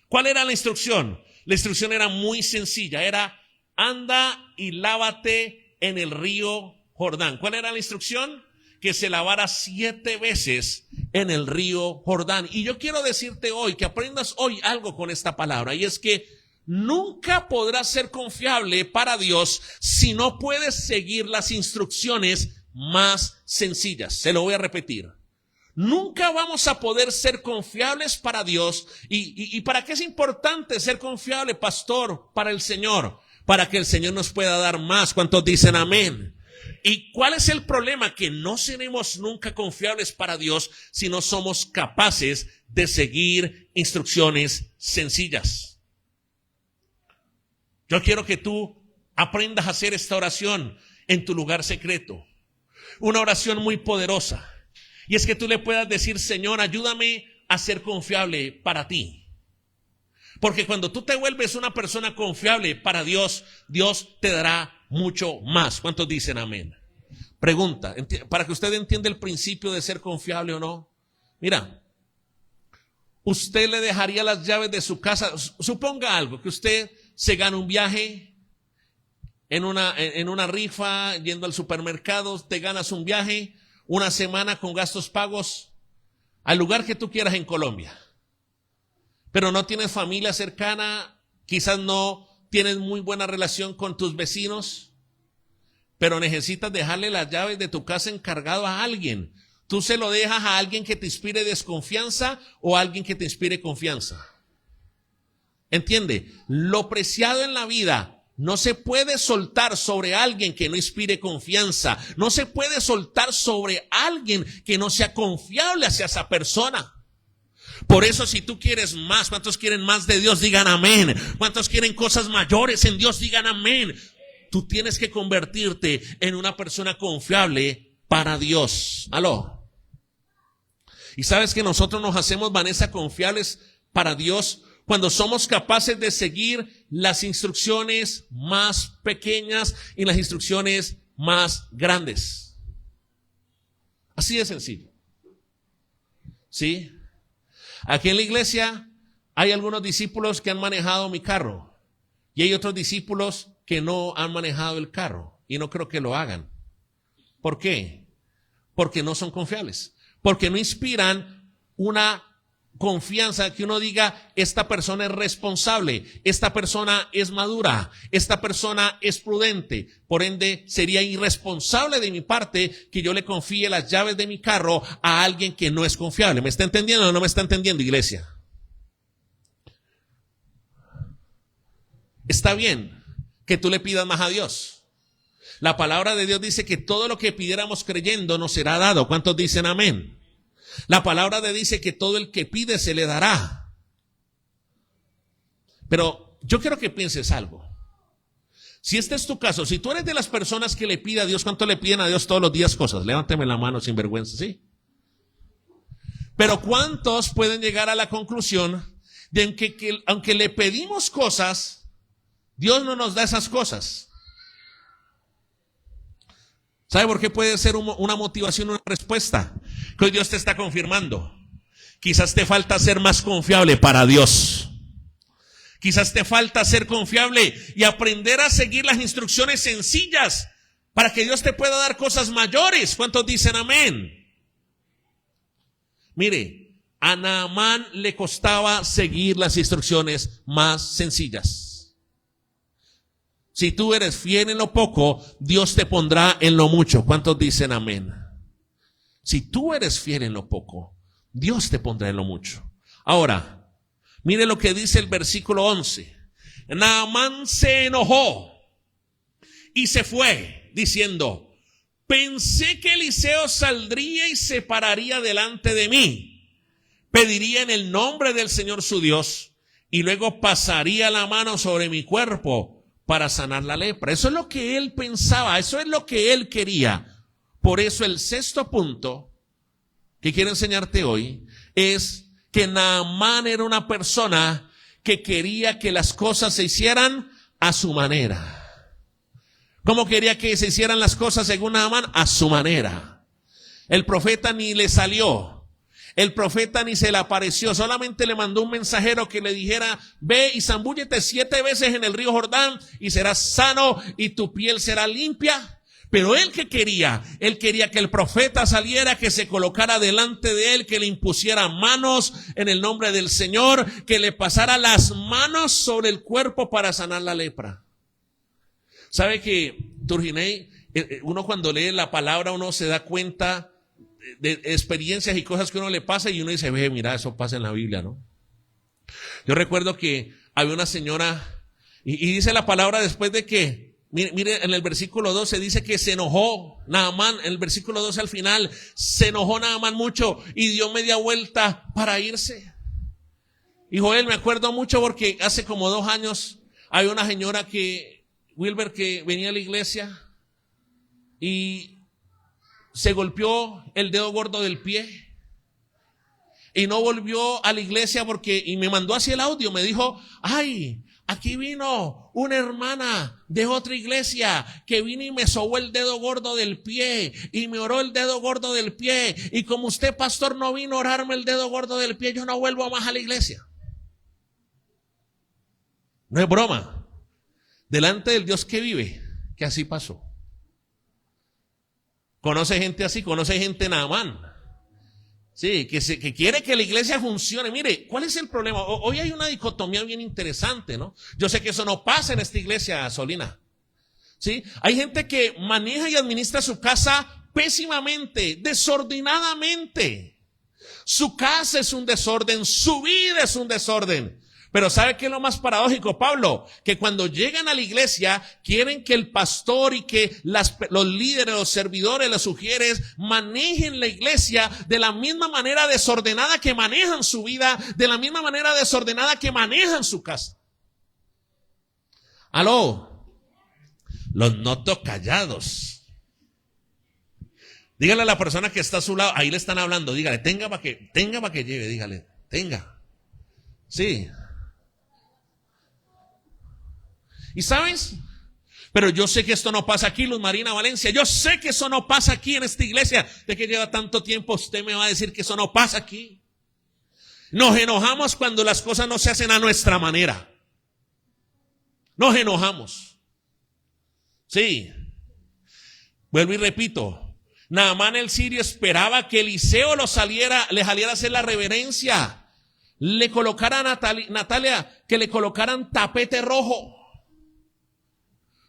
S1: ¿Cuál era la instrucción? La instrucción era muy sencilla, era anda y lávate en el río Jordán. ¿Cuál era la instrucción? Que se lavara 7 veces en el río Jordán. Y yo quiero decirte hoy, que aprendas hoy algo con esta palabra, y es que nunca podrás ser confiable para Dios si no puedes seguir las instrucciones más sencillas. Se lo voy a repetir. Nunca vamos a poder ser confiables para Dios. ¿Y para qué es importante ser confiable, pastor? Para el Señor. Para que el Señor nos pueda dar más. ¿Cuántos dicen amén? ¿Y cuál es el problema? Que no seremos nunca confiables para Dios si no somos capaces de seguir instrucciones sencillas. Yo quiero que tú aprendas a hacer esta oración en tu lugar secreto. Una oración muy poderosa. Y es que tú le puedas decir, Señor, ayúdame a ser confiable para ti. Porque cuando tú te vuelves una persona confiable para Dios, Dios te dará mucho más. ¿Cuántos dicen amén? Pregunta, para que usted entienda el principio de ser confiable o no. Mira, usted le dejaría las llaves de su casa. Suponga algo, que usted se gana un viaje en una rifa, yendo al supermercado, te ganas un viaje, una semana con gastos pagos al lugar que tú quieras en Colombia. Pero no tienes familia cercana, quizás no tienes muy buena relación con tus vecinos, pero necesitas dejarle las llaves de tu casa encargado a alguien. ¿Tú se lo dejas a alguien que te inspire desconfianza o a alguien que te inspire confianza? ¿Entiende? Lo preciado en la vida no se puede soltar sobre alguien que no inspire confianza. No se puede soltar sobre alguien que no sea confiable hacia esa persona. Por eso, si tú quieres más, ¿cuántos quieren más de Dios? Digan amén. ¿Cuántos quieren cosas mayores en Dios? Digan amén. Tú tienes que convertirte en una persona confiable para Dios. ¿Aló? Y sabes que nosotros nos hacemos, Vanessa, confiables para Dios cuando somos capaces de seguir las instrucciones más pequeñas y las instrucciones más grandes. Así de sencillo. ¿Sí? Aquí en la iglesia hay algunos discípulos que han manejado mi carro y hay otros discípulos que no han manejado el carro y no creo que lo hagan. ¿Por qué? Porque no son confiables, porque no inspiran una confianza que uno diga, esta persona es responsable, esta persona es madura, esta persona es prudente. Por ende, sería irresponsable de mi parte que yo le confíe las llaves de mi carro a alguien que no es confiable. ¿Me está entendiendo o no me está entendiendo, iglesia? Está bien que tú le pidas más a Dios. La palabra de Dios dice que todo lo que pidiéramos creyendo nos será dado. ¿Cuántos dicen amén? La palabra de Dios dice que todo el que pide se le dará. Pero yo quiero que pienses algo. Si este es tu caso, si tú eres de las personas que le pide a Dios, ¿cuánto le piden a Dios todos los días cosas? Levánteme la mano sin vergüenza, ¿sí? Pero ¿cuántos pueden llegar a la conclusión de que aunque le pedimos cosas, Dios no nos da esas cosas? ¿Sabe por qué puede ser una motivación, una respuesta? Que hoy Dios te está confirmando. Quizás te falta ser más confiable para Dios. Quizás te falta ser confiable y aprender a seguir las instrucciones sencillas para que Dios te pueda dar cosas mayores. ¿Cuántos dicen amén? Mire, a Naamán le costaba seguir las instrucciones más sencillas. Si tú eres fiel en lo poco, Dios te pondrá en lo mucho. ¿Cuántos dicen amén? Si tú eres fiel en lo poco, Dios te pondrá en lo mucho. Ahora, mire lo que dice el versículo 11. Naamán se enojó y se fue, diciendo, pensé que Eliseo saldría y se pararía delante de mí, pediría en el nombre del Señor su Dios, y luego pasaría la mano sobre mi cuerpo para sanar la lepra. Eso es lo que él pensaba, eso es lo que él quería. Por eso el sexto punto que quiero enseñarte hoy es que Naamán era una persona que quería que las cosas se hicieran a su manera. ¿Cómo quería que se hicieran las cosas según Naamán? A su manera. El profeta ni le salió. El profeta ni se le apareció, solamente le mandó un mensajero que le dijera, ve y zambúllete 7 veces en el río Jordán y serás sano y tu piel será limpia. Pero él que quería, él quería que el profeta saliera, que se colocara delante de él, que le impusiera manos en el nombre del Señor, que le pasara las manos sobre el cuerpo para sanar la lepra. ¿Sabe que, Turginei, uno cuando lee la palabra, uno se da cuenta de experiencias y cosas que uno le pasa y uno dice, ve, mira, eso pasa en la Biblia, ¿no? Yo recuerdo que había una señora, y dice la palabra después de que, mire, en el versículo 12 dice que se enojó Naamán, en el versículo 12 al final, se enojó Naamán mucho y dio media vuelta para irse. Y Joel, me acuerdo mucho porque hace como 2 años había una señora Wilber, que venía a la iglesia y se golpeó el dedo gordo del pie. Y no volvió a la iglesia y me mandó así el audio, me dijo, ay, aquí vino una hermana de otra iglesia que vino y me sobó el dedo gordo del pie y me oró el dedo gordo del pie. Y como usted, pastor, no vino a orarme el dedo gordo del pie, yo no vuelvo más a la iglesia. No es broma. Delante del Dios que vive, que así pasó. Conoce gente así, conoce gente Naamán. Sí, que quiere que la iglesia funcione. Mire, ¿cuál es el problema? Hoy hay una dicotomía bien interesante, ¿no? Yo sé que eso no pasa en esta iglesia, Solina. Sí, hay gente que maneja y administra su casa pésimamente, desordenadamente. Su casa es un desorden, su vida es un desorden. Pero ¿sabe qué es lo más paradójico, Pablo? Que cuando llegan a la iglesia, quieren que el pastor y que los líderes, los servidores, los sugieres, manejen la iglesia de la misma manera desordenada que manejan su vida, de la misma manera desordenada que manejan su casa. Aló, los noto callados. Dígale a la persona que está a su lado, ahí le están hablando, dígale, tenga para que lleve, dígale, tenga. Sí. ¿Y sabes? Pero yo sé que esto no pasa aquí, Luz Marina Valencia. Yo sé que eso no pasa aquí en esta iglesia. De que lleva tanto tiempo, usted me va a decir que eso no pasa aquí. Nos enojamos cuando las cosas no se hacen a nuestra manera. Nos enojamos. Sí. Vuelvo y repito. Naamán el sirio esperaba que Eliseo le saliera a hacer la reverencia. Le colocara a Natalia, que le colocaran tapete rojo.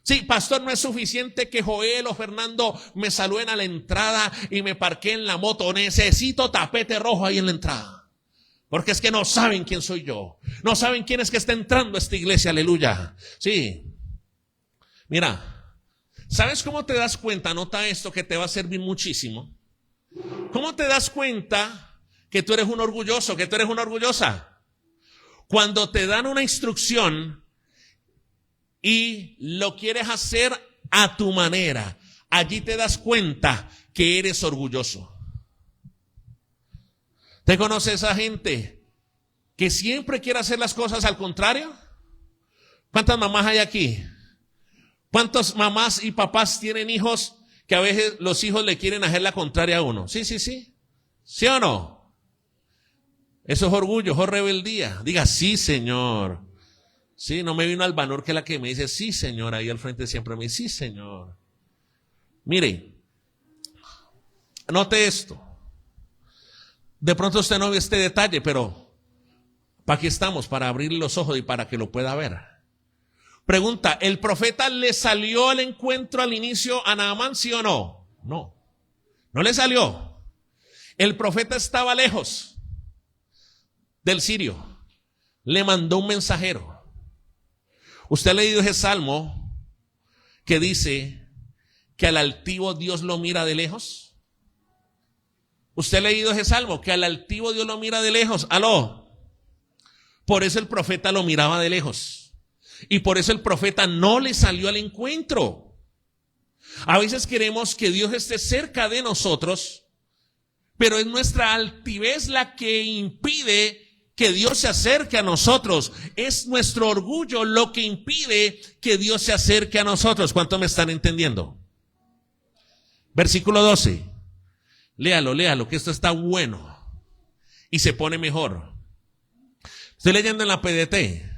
S1: Sí, pastor, no es suficiente que Joel o Fernando me saluden a la entrada y me parqueen en la moto. Necesito tapete rojo ahí en la entrada. Porque es que no saben quién soy yo. No saben quién es que está entrando a esta iglesia, aleluya. Sí. Mira, ¿sabes cómo te das cuenta? Anota esto que te va a servir muchísimo. ¿Cómo te das cuenta que tú eres un orgulloso, que tú eres una orgullosa? Cuando te dan una instrucción y lo quieres hacer a tu manera, allí te das cuenta que eres orgulloso. ¿Te conoce esa gente que siempre quiere hacer las cosas al contrario? ¿Cuántas mamás hay aquí? ¿Cuántas mamás y papás tienen hijos que a veces los hijos le quieren hacer la contraria a uno? Sí. ¿Sí o no? Eso es orgullo, eso es rebeldía. Diga, sí, Señor. Sí, no me vino Albanor, que es la que me dice, sí, Señor, ahí al frente siempre me dice, sí, Señor. Mire, note esto. De pronto usted no ve este detalle, pero para aquí estamos, para abrirle los ojos y para que lo pueda ver. Pregunta, ¿el profeta le salió al encuentro al inicio a Naamán, sí o no? No, no le salió. El profeta estaba lejos del sirio. Le mandó un mensajero. Usted ha leído ese salmo que dice que al altivo Dios lo mira de lejos. Usted ha leído ese salmo que al altivo Dios lo mira de lejos. Aló. Por eso el profeta lo miraba de lejos. Y por eso el profeta no le salió al encuentro. A veces queremos que Dios esté cerca de nosotros, pero es nuestra altivez la que impide que Dios se acerque a nosotros. Es nuestro orgullo lo que impide que Dios se acerque a nosotros. ¿Cuánto me están entendiendo? Versículo 12. Léalo, que esto está bueno y se pone mejor. Estoy leyendo en la PDT.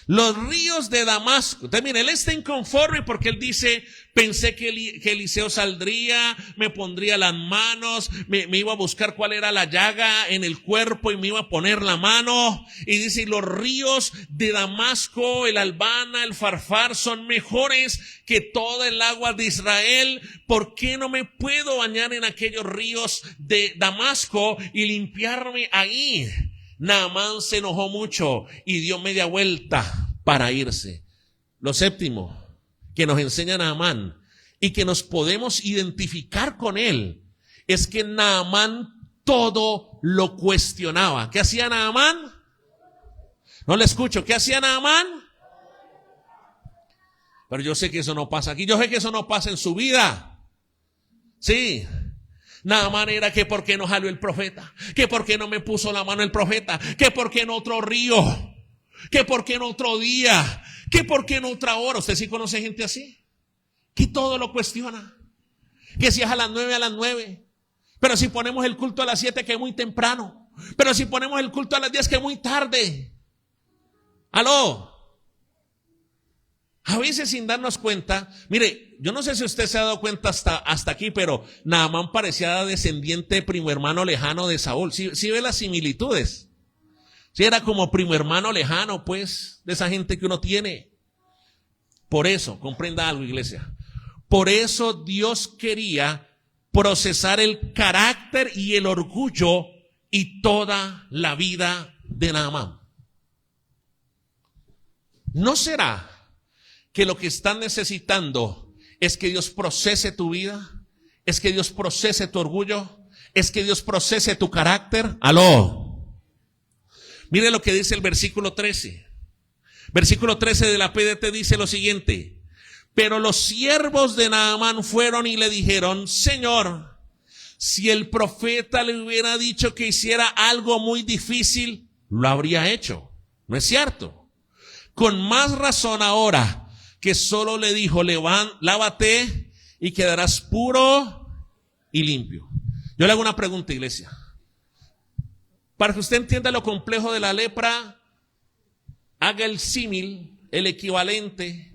S1: Los ríos de Damasco. Entonces, mire, él está inconforme porque él dice, pensé que Eliseo saldría, me pondría las manos, me iba a buscar cuál era la llaga en el cuerpo y me iba a poner la mano. Y dice, los ríos de Damasco, el Albana, el Farfar son mejores que toda el agua de Israel. ¿Por qué no me puedo bañar en aquellos ríos de Damasco y limpiarme ahí? Naamán se enojó mucho y dio media vuelta para irse. Lo séptimo que nos enseña Naamán y que nos podemos identificar con él es que Naamán todo lo cuestionaba. ¿Qué hacía Naamán? No le escucho. ¿Qué hacía Naamán? Pero yo sé que eso no pasa aquí. Yo sé que eso no pasa en su vida. Sí. Naamán era que por qué no jaló el profeta, que por qué no me puso la mano el profeta, que por qué en otro río, que por qué en otro día, que por qué en otra hora. ¿Usted sí conoce gente así? Que todo lo cuestiona, que si es a las 9, pero si ponemos el culto a las 7 que es muy temprano, pero si ponemos el culto a las 10 que es muy tarde. ¿Aló? A veces sin darnos cuenta, mire, yo no sé si usted se ha dado cuenta hasta aquí, pero Naamán parecía descendiente, primo hermano lejano de Saúl. ¿Sí ve las similitudes? Sí, era como primo hermano lejano, pues, de esa gente que uno tiene. Por eso, comprenda algo, iglesia. Por eso Dios quería procesar el carácter y el orgullo y toda la vida de Naamán. ¿No será que lo que están necesitando es que Dios procese tu vida? ¿Es que Dios procese tu orgullo? ¿Es que Dios procese tu carácter? ¡Aló! Mire lo que dice el versículo 13. Versículo 13 de la PDT dice lo siguiente: pero los siervos de Naamán fueron y le dijeron, Señor, si el profeta le hubiera dicho que hiciera algo muy difícil, lo habría hecho. ¿No es cierto? Con más razón ahora que solo le dijo, lávate y quedarás puro y limpio. Yo le hago una pregunta, iglesia. Para que usted entienda lo complejo de la lepra, haga el símil, el equivalente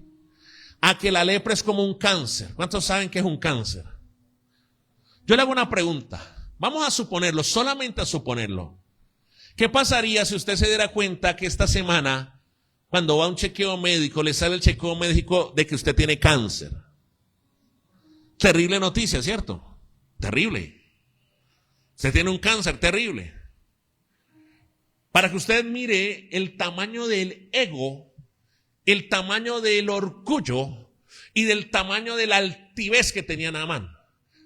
S1: a que la lepra es como un cáncer. ¿Cuántos saben que es un cáncer? Yo le hago una pregunta. Vamos a suponerlo, solamente a suponerlo. ¿Qué pasaría si usted se diera cuenta que esta semana, cuando va a un chequeo médico, le sale el chequeo médico de que usted tiene cáncer? Terrible noticia, ¿cierto? Terrible. Usted tiene un cáncer terrible. Para que usted mire el tamaño del ego, el tamaño del orgullo y del tamaño de la altivez que tenía Naamán.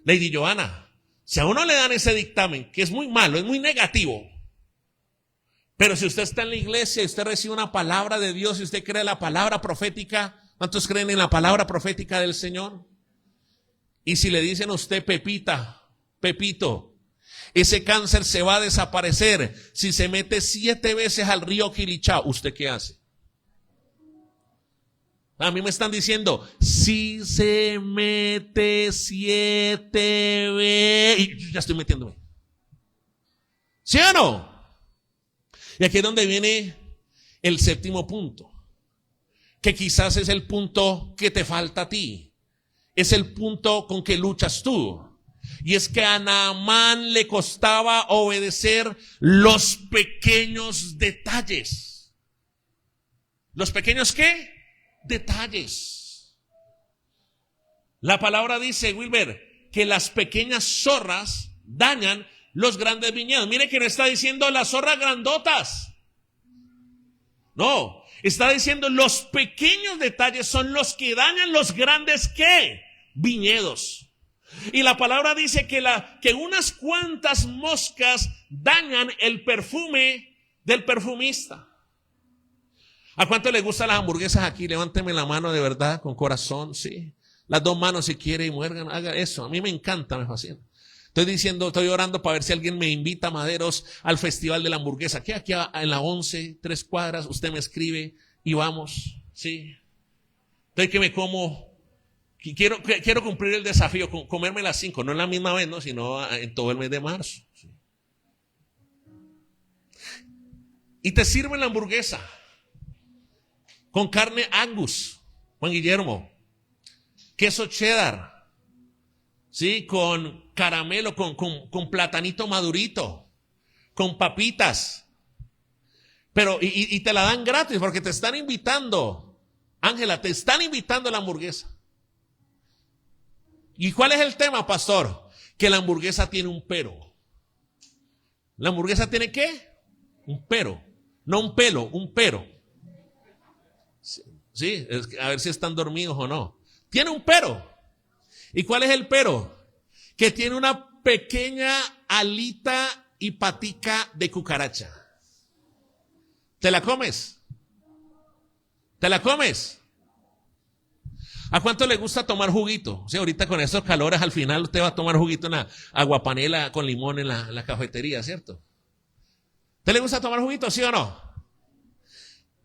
S1: Lady Johanna, si a uno le dan ese dictamen, que es muy malo, es muy negativo, pero si usted está en la iglesia y usted recibe una palabra de Dios y usted cree la palabra profética, ¿cuántos creen en la palabra profética del Señor? Y si le dicen a usted, Pepita, Pepito, ese cáncer se va a desaparecer si se mete 7 veces al río Quilichao, ¿usted qué hace? A mí me están diciendo, si se mete 7 veces, y yo ya estoy metiéndome. ¿Sí o no? Y aquí es donde viene el séptimo punto, que quizás es el punto que te falta a ti. Es el punto con que luchas tú. Y es que a Naamán le costaba obedecer los pequeños detalles. ¿Los pequeños qué? Detalles. La palabra dice, Wilber, que las pequeñas zorras dañan los grandes viñedos. Mire que no está diciendo las zorras grandotas. No, está diciendo los pequeños detalles son los que dañan los grandes ¿qué? Viñedos. Y la palabra dice que unas cuantas moscas dañan el perfume del perfumista. ¿A cuánto le gustan las hamburguesas aquí? Levánteme la mano de verdad, con corazón, sí. Las 2 manos si quiere y muergan, haga eso. A mí me encanta, me fascina. Estoy orando para ver si alguien me invita a Maderos al festival de la hamburguesa. Que aquí en la 11, 3 cuadras, usted me escribe y vamos, sí. Entonces que me como, quiero cumplir el desafío, comerme las 5, no en la misma vez, ¿no? Sino en todo el mes de marzo. Sí. Y te sirven la hamburguesa. con carne Angus, Juan Guillermo, queso cheddar, ¿sí? Con caramelo, con platanito madurito, con papitas. Pero, y te la dan gratis porque te están invitando. Ángela, te están invitando a la hamburguesa. ¿Y cuál es el tema, pastor? Que la hamburguesa tiene un pero. ¿La hamburguesa tiene qué? Un pero. No un pelo, un pero. Sí, a ver si están dormidos o no. Tiene un pero. ¿Y cuál es el pero? Que tiene una pequeña alita y patica de cucaracha. ¿Te la comes? ¿Te la comes? ¿A cuánto le gusta tomar juguito? O sea, ahorita con esos calores al final usted va a tomar juguito, una aguapanela con limón en la cafetería, ¿cierto? ¿Te le gusta tomar juguito, sí o no?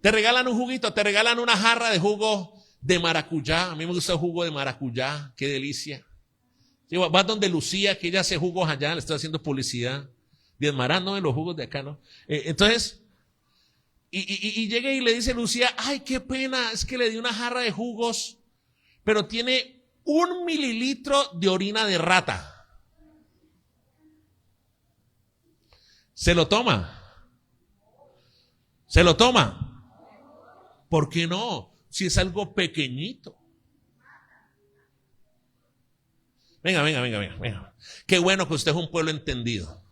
S1: Te regalan un juguito, te regalan una jarra de jugo de maracuyá. A mí me gusta el jugo de maracuyá, qué delicia. Vas donde Lucía, que ella hace jugos allá, le estoy haciendo publicidad. Diezmarándome los jugos de acá, ¿no? Entonces, y llega y le dice Lucía, ay, qué pena, es que le di una jarra de jugos, pero tiene 1 mililitro de orina de rata. ¿Se lo toma? ¿Se lo toma? ¿Por qué no? Si es algo pequeñito. Venga. Qué bueno que usted es un pueblo entendido.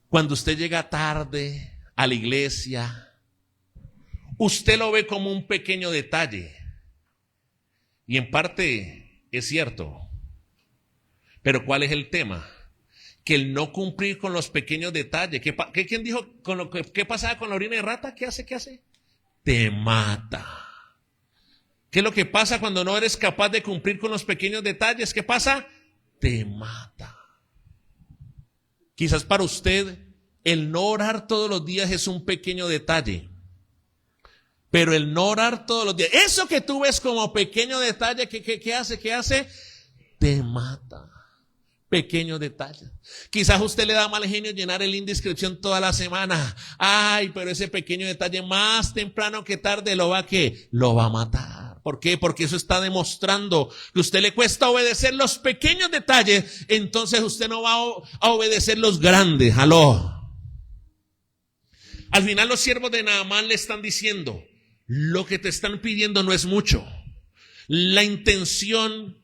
S1: Cuando usted llega tarde a la iglesia, usted lo ve como un pequeño detalle. Y en parte es cierto. Pero ¿cuál es el tema? Que el no cumplir con los pequeños detalles. ¿Quién dijo qué pasaba con la orina de rata? ¿Qué hace? Te mata. ¿Qué es lo que pasa cuando no eres capaz de cumplir con los pequeños detalles? ¿Qué pasa? Te mata. Quizás para usted el no orar todos los días es un pequeño detalle. Pero el no orar todos los días, eso que tú ves como pequeño detalle, ¿qué hace? Te mata. Pequeño detalle. Quizás usted le da mal genio llenar el link de inscripción toda la semana. Ay, pero ese pequeño detalle más temprano que tarde lo va a matar. ¿Por qué? Porque eso está demostrando que a usted le cuesta obedecer los pequeños detalles, entonces usted no va a obedecer los grandes. Aló. Al final los siervos de Naamán le están diciendo, lo que te están pidiendo no es mucho. La intención,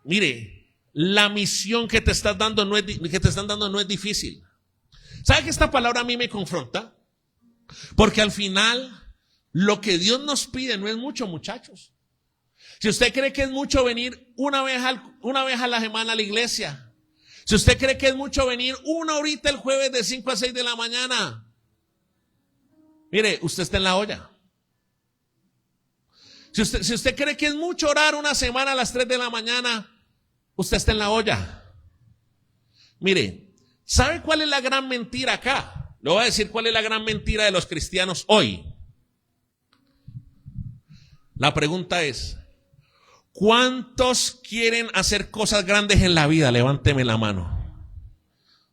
S1: mire, la misión que te están dando no es difícil. ¿Sabe que esta palabra a mí me confronta? Porque al final lo que Dios nos pide no es mucho, muchachos. Si usted cree que es mucho venir una vez a la semana a la iglesia, si usted cree que es mucho venir 1 horita el jueves de 5 a 6 de la mañana, mire, usted está en la olla. Si usted cree que es mucho orar una semana a las 3 de la mañana, usted está en la olla. Mire, ¿sabe cuál es la gran mentira acá? Le voy a decir cuál es la gran mentira de los cristianos hoy. La pregunta es, ¿cuántos quieren hacer cosas grandes en la vida? Levánteme la mano.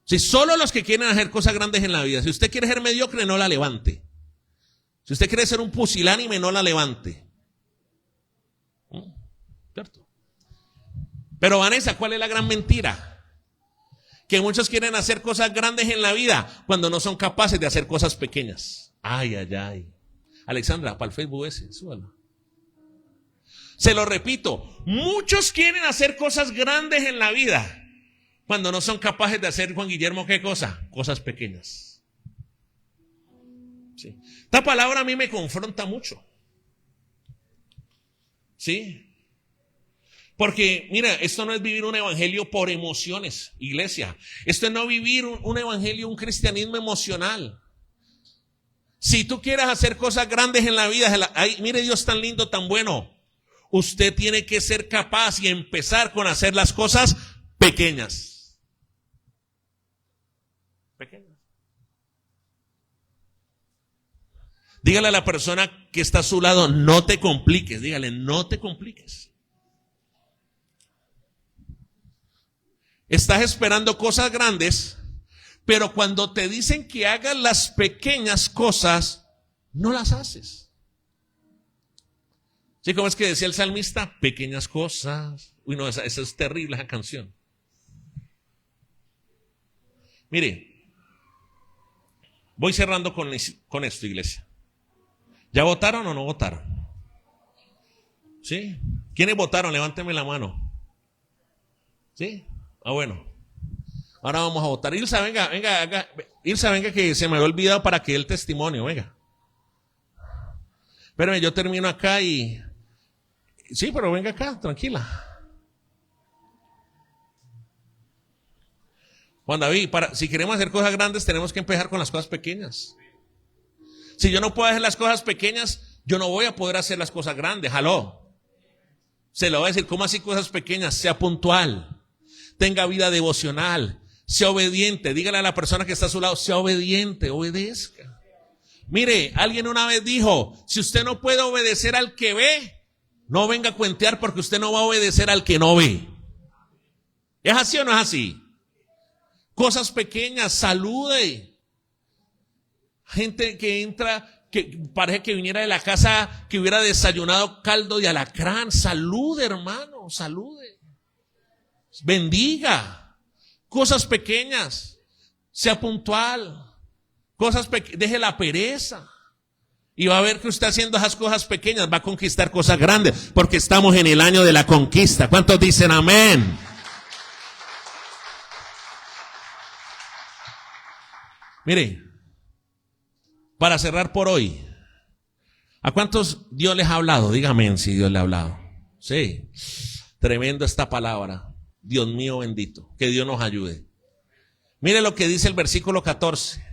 S1: Si solo los que quieren hacer cosas grandes en la vida. Si usted quiere ser mediocre, no la levante. Si usted quiere ser un pusilánime, no la levante. ¿Cierto? Pero Vanessa, ¿cuál es la gran mentira? Que muchos quieren hacer cosas grandes en la vida cuando no son capaces de hacer cosas pequeñas. Ay. Alexandra, para el Facebook ese, súbalo. Se lo repito, muchos quieren hacer cosas grandes en la vida cuando no son capaces de hacer, Juan Guillermo, ¿qué cosa? Cosas pequeñas. Sí. Esta palabra a mí me confronta mucho. ¿Sí? Porque, mira, esto no es vivir un evangelio por emociones, iglesia. Esto es no vivir un evangelio, un cristianismo emocional. Si tú quieres hacer cosas grandes en la vida, mire Dios tan lindo, tan bueno. Usted tiene que ser capaz y empezar con hacer las cosas pequeñas. Pequeñas. Dígale a la persona que está a su lado, no te compliques. Dígale, no te compliques. Estás esperando cosas grandes, pero cuando te dicen que hagas las pequeñas cosas, no las haces. ¿Sí? ¿Cómo es que decía el salmista? Pequeñas cosas. Uy, no, esa es terrible esa canción. Mire, voy cerrando con esto, iglesia. ¿Ya votaron o no votaron? ¿Sí? ¿Quiénes votaron? Levánteme la mano. ¿Sí? Ah, bueno. Ahora vamos a votar. Ilsa, venga, Ilsa, venga, que se me había olvidado para que dé el testimonio, venga. Espérame, yo termino acá y... Sí, pero venga acá, tranquila. Juan David, si queremos hacer cosas grandes, tenemos que empezar con las cosas pequeñas. Si yo no puedo hacer las cosas pequeñas, yo no voy a poder hacer las cosas grandes. Aló. Se lo voy a decir, ¿cómo así cosas pequeñas? Sea puntual, tenga vida devocional, sea obediente. Dígale a la persona que está a su lado, sea obediente, obedezca. Mire, alguien una vez dijo, si usted no puede obedecer al que ve, no venga a cuentear porque usted no va a obedecer al que no ve. ¿Es así o no es así? Cosas pequeñas, salude. Gente que entra, que parece que viniera de la casa, que hubiera desayunado caldo de alacrán. Salude, hermano, salude. Bendiga. Cosas pequeñas. Sea puntual. Deje la pereza. Y va a ver que usted haciendo esas cosas pequeñas va a conquistar cosas grandes. Porque estamos en el año de la conquista. ¿Cuántos dicen amén? Mire, para cerrar por hoy, ¿a cuántos Dios les ha hablado? Dígame si Dios le ha hablado. Sí, tremendo esta palabra. Dios mío bendito, que Dios nos ayude. Mire lo que dice el versículo 14.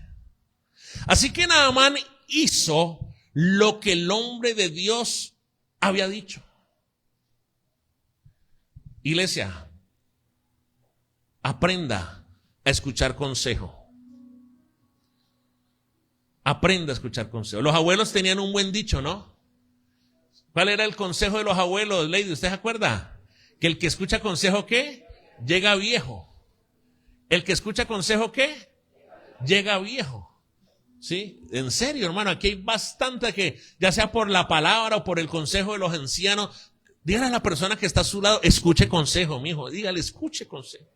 S1: Así que Naamán hizo lo que el hombre de Dios había dicho. Iglesia, aprenda a escuchar consejo. Aprenda a escuchar consejos. Los abuelos tenían un buen dicho, ¿no? ¿Cuál era el consejo de los abuelos, Lady? ¿Usted se acuerda? Que el que escucha consejo, ¿qué? Llega viejo. El que escucha consejo, ¿qué? Llega viejo. ¿Sí? En serio, hermano, aquí hay bastante que, ya sea por la palabra o por el consejo de los ancianos, dígale a la persona que está a su lado, escuche consejo, mijo. Dígale, escuche consejo.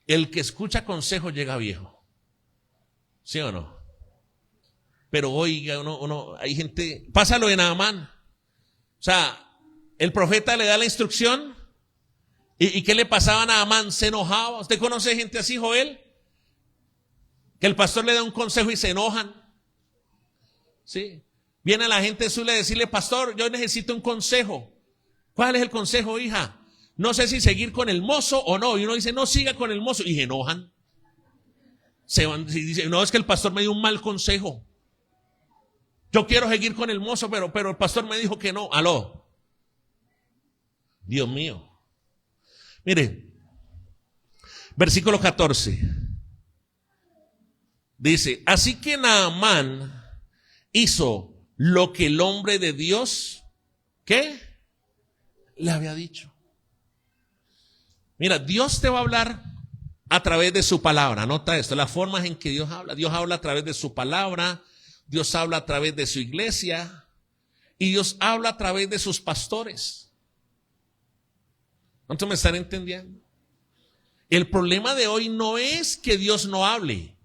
S1: El que escucha consejo llega viejo. ¿Sí o no? Pero oiga, hay gente, pásalo en Naamán. O sea, el profeta le da la instrucción. ¿Y qué le pasaba a Naamán? Se enojaba. ¿Usted conoce gente así, Joel? Que el pastor le da un consejo y se enojan. ¿Sí? Viene la gente suele decirle, pastor, yo necesito un consejo. ¿Cuál es el consejo, hija? No sé si seguir con el mozo o no. Y uno dice, no siga con el mozo. Y se enojan. Se van y dicen, no, es que el pastor me dio un mal consejo. Yo quiero seguir con el mozo, pero el pastor me dijo que no. Aló. Dios mío. Mire, versículo 14. Dice, así que Naamán hizo lo que el hombre de Dios, ¿qué? Le había dicho. Mira, Dios te va a hablar a través de su palabra. Anota esto, las formas en que Dios habla. Dios habla a través de su palabra, Dios habla a través de su iglesia y Dios habla a través de sus pastores. ¿Cuántos me están entendiendo? El problema de hoy no es que Dios no hable.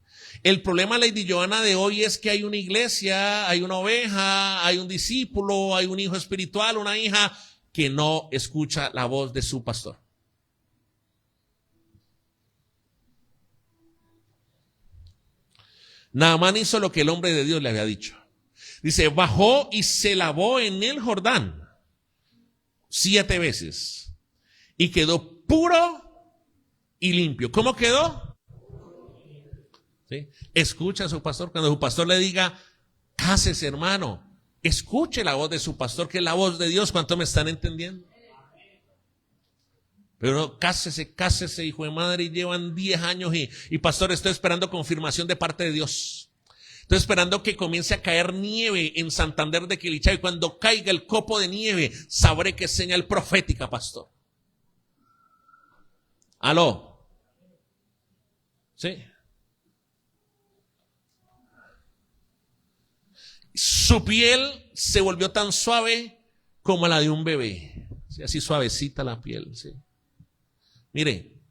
S1: El problema, Lady Johanna, de hoy es que hay una iglesia, hay una oveja, hay un discípulo, hay un hijo espiritual, una hija que no escucha la voz de su pastor. Naamán hizo lo que el hombre de Dios le había dicho. Dice, bajó y se lavó en el Jordán 7 veces y quedó puro y limpio. ¿Cómo quedó? ¿Sí? Escucha a su pastor. Cuando su pastor le diga, cásese, hermano, escuche la voz de su pastor, que es la voz de Dios. ¿Cuánto me están entendiendo? Pero no, cásese, hijo de madre, y llevan 10 años y pastor, estoy esperando confirmación de parte de Dios. Estoy esperando que comience a caer nieve en Santander de Quilichay. Y cuando caiga el copo de nieve, sabré que es señal profética, pastor. ¿Aló? ¿Sí? Su piel se volvió tan suave como la de un bebé. ¿Sí? Así suavecita la piel. ¿Sí? Mire,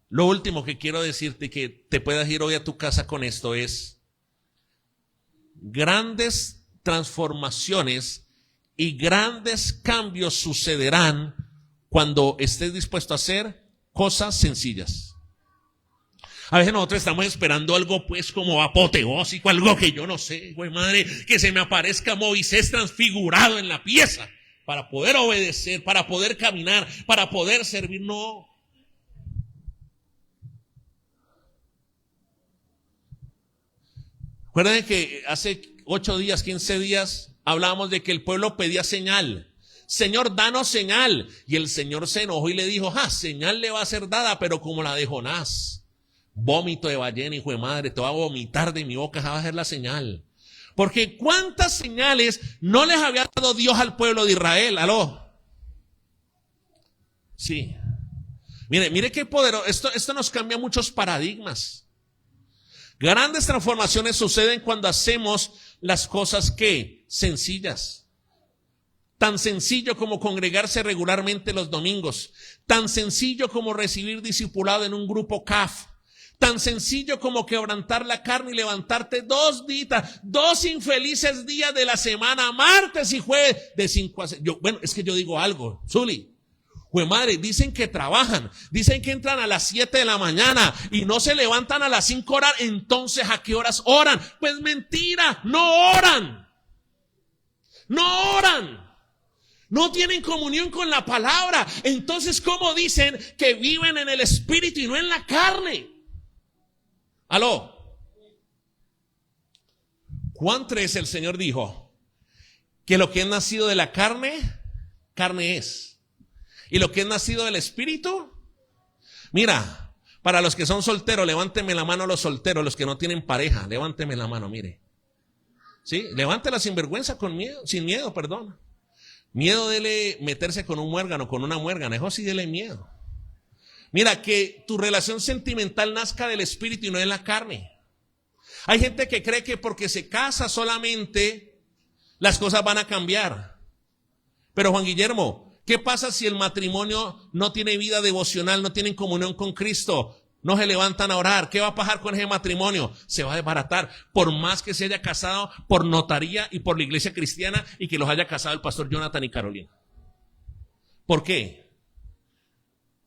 S1: lo último que quiero decirte, que te puedas ir hoy a tu casa con esto, es grandes transformaciones y grandes cambios sucederán cuando estés dispuesto a hacer cosas sencillas. A veces nosotros estamos esperando algo pues como apoteósico, algo que yo no sé, güey madre, que se me aparezca Moisés transfigurado en la pieza para poder obedecer, para poder caminar, para poder servir. No. Recuerden que hace 8 días, 15 días, hablábamos de que el pueblo pedía señal. Señor, danos señal. Y el Señor se enojó y le dijo, señal le va a ser dada, pero como la de Jonás. Vómito de ballena, hijo de madre, te va a vomitar de mi boca, esa va a ser la señal. Porque cuántas señales no les había dado Dios al pueblo de Israel. ¿Aló? Sí. Mire qué poderoso. Esto nos cambia muchos paradigmas. Grandes transformaciones suceden cuando hacemos las cosas que sencillas. Tan sencillo como congregarse regularmente los domingos. Tan sencillo como recibir discipulado en un grupo CAF. Tan sencillo como quebrantar la carne y levantarte 2 días, 2 infelices días de la semana, martes y jueves, de 5 a 6. Bueno, es que yo digo algo, Zuli. Jue madre, dicen que trabajan, dicen que entran a las 7 de la mañana y no se levantan a las 5 horas, entonces ¿a qué horas oran? Pues mentira, no oran. No oran. No tienen comunión con la palabra. Entonces, ¿cómo dicen que viven en el espíritu y no en la carne? ¿Aló? Juan 3, el Señor dijo que lo que es nacido de la carne, carne es. Y lo que es nacido del espíritu, mira, para los que son solteros, levánteme la mano los solteros, los que no tienen pareja, levánteme la mano, mire. ¿Sí? Levántela sin vergüenza, con miedo, sin miedo, perdón. Miedo dele meterse con un muérgano, con una muérgana, eso sí dele miedo. Mira, que tu relación sentimental nazca del espíritu y no de la carne. Hay gente que cree que porque se casa solamente las cosas van a cambiar. Pero Juan Guillermo, ¿qué pasa si el matrimonio no tiene vida devocional, no tienen comunión con Cristo? No se levantan a orar. ¿Qué va a pasar con ese matrimonio? Se va a desbaratar. Por más que se haya casado por notaría y por la iglesia cristiana y que los haya casado el pastor Jonathan y Carolina. ¿Por qué?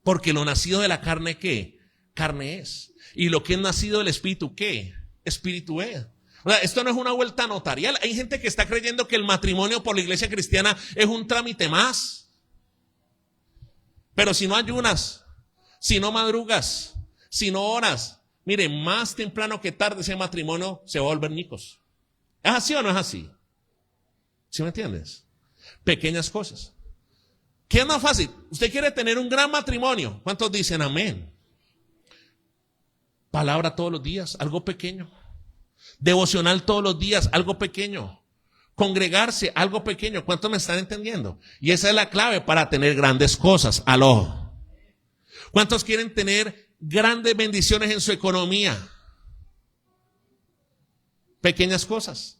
S1: Porque lo nacido de la carne, ¿qué? Carne es. Y lo que es nacido del espíritu, ¿qué? Espíritu es. O sea, esto no es una vuelta notarial. Hay gente que está creyendo que el matrimonio por la iglesia cristiana es un trámite más. Pero si no ayunas, si no madrugas, si no oras, mire, más temprano que tarde ese matrimonio se va a volver nicos. ¿Es así o no es así? ¿Sí me entiendes? Pequeñas cosas. ¿Qué es más fácil? Usted quiere tener un gran matrimonio. ¿Cuántos dicen amén? Palabra todos los días, algo pequeño. Devocional todos los días, algo pequeño. Congregarse, algo pequeño. ¿Cuántos me están entendiendo? Y esa es la clave para tener grandes cosas. Aló. ¿Cuántos quieren tener grandes bendiciones en su economía? Pequeñas cosas.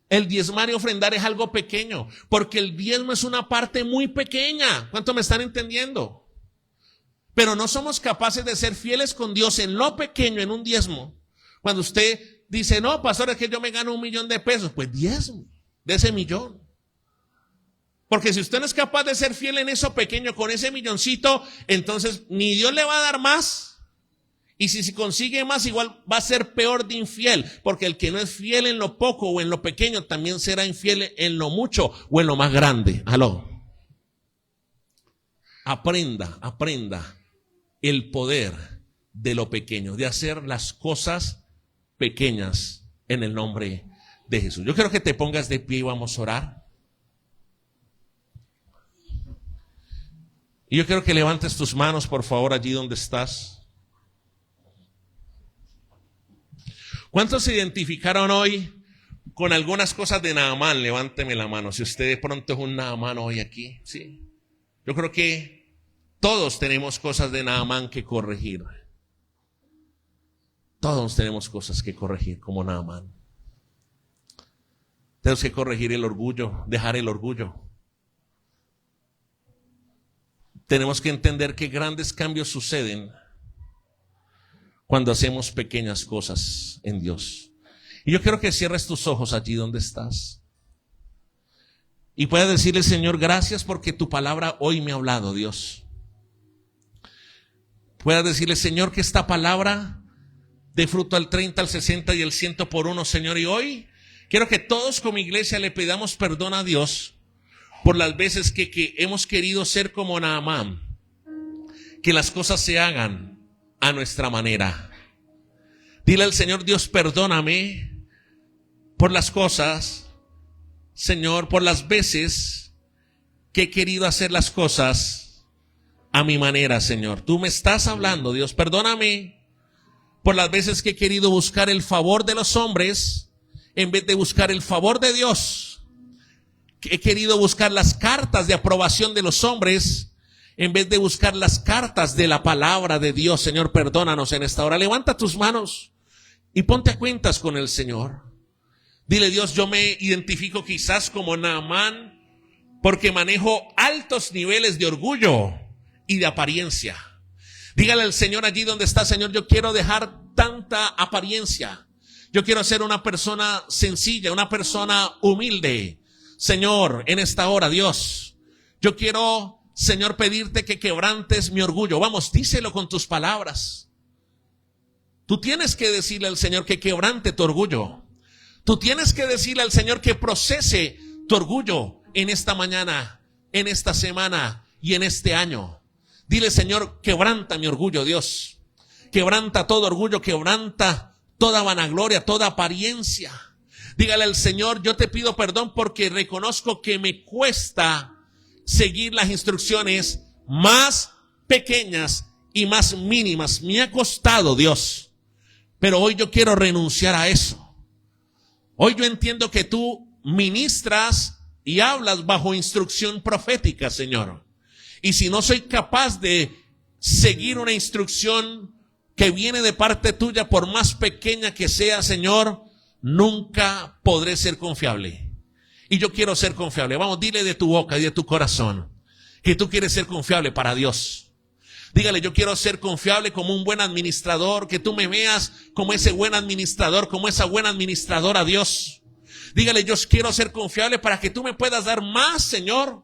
S1: El diezmar y ofrendar es algo pequeño, porque el diezmo es una parte muy pequeña. ¿Cuánto me están entendiendo? Pero no somos capaces de ser fieles con Dios en lo pequeño, en un diezmo. Cuando usted dice, no, pastor, es que yo me gano $1,000,000, pues diezmo de ese millón. Porque si usted no es capaz de ser fiel en eso pequeño, con ese milloncito, entonces ni Dios le va a dar más. Y si consigue más, igual va a ser peor de infiel, porque el que no es fiel en lo poco o en lo pequeño, también será infiel en lo mucho o en lo más grande. Aló. Aprenda el poder de lo pequeño, de hacer las cosas pequeñas en el nombre de Jesús. Yo quiero que te pongas de pie y vamos a orar. Y yo quiero que levantes tus manos, por favor, allí donde estás. ¿Cuántos se identificaron hoy con algunas cosas de Naamán? Levánteme la mano. Si usted de pronto es un Naamán hoy aquí, sí. Yo creo que todos tenemos cosas de Naamán que corregir. Todos tenemos cosas que corregir como Naamán. Tenemos que corregir el orgullo, dejar el orgullo. Tenemos que entender que grandes cambios suceden cuando hacemos pequeñas cosas en Dios. Y yo quiero que cierres tus ojos allí donde estás y puedas decirle: Señor, gracias porque tu palabra hoy me ha hablado, Dios. Puedas decirle: Señor, que esta palabra dé fruto al 30, al 60 y al 100 por uno, Señor. Y hoy quiero que todos como iglesia le pidamos perdón a Dios por las veces que hemos querido ser como Naamán, que las cosas se hagan a nuestra manera. Dile al Señor: Dios, perdóname por las cosas, Señor, por las veces que he querido hacer las cosas a mi manera, Señor. Tú me estás hablando, Dios. Perdóname por las veces que he querido buscar el favor de los hombres en vez de buscar el favor de Dios. He querido buscar las cartas de aprobación de los hombres en vez de buscar las cartas de la palabra de Dios. Señor, perdónanos en esta hora. Levanta tus manos y ponte a cuentas con el Señor. Dile: Dios, yo me identifico quizás como Naamán porque manejo altos niveles de orgullo y de apariencia. Dígale al Señor allí donde está: Señor, yo quiero dejar tanta apariencia. Yo quiero ser una persona sencilla, una persona humilde. Señor, en esta hora, Dios, yo quiero, Señor, pedirte que quebrantes mi orgullo. Vamos, díselo con tus palabras. Tú tienes que decirle al Señor que quebrante tu orgullo. Tú tienes que decirle al Señor que procese tu orgullo en esta mañana, en esta semana y en este año. Dile: Señor, quebranta mi orgullo, Dios. Quebranta todo orgullo, quebranta toda vanagloria, toda apariencia. Dígale al Señor: yo te pido perdón porque reconozco que me cuesta seguir las instrucciones más pequeñas y más mínimas. Me ha costado, Dios, pero hoy yo quiero renunciar a eso. Hoy yo entiendo que tú ministras y hablas bajo instrucción profética, Señor. Y si no soy capaz de seguir una instrucción que viene de parte tuya, por más pequeña que sea, Señor, nunca podré ser confiable. Y yo quiero ser confiable. Vamos, dile de tu boca y de tu corazón que tú quieres ser confiable para Dios. Dígale: yo quiero ser confiable como un buen administrador, que tú me veas como ese buen administrador, como esa buena administradora, Dios. Dígale: yo quiero ser confiable para que tú me puedas dar más, Señor.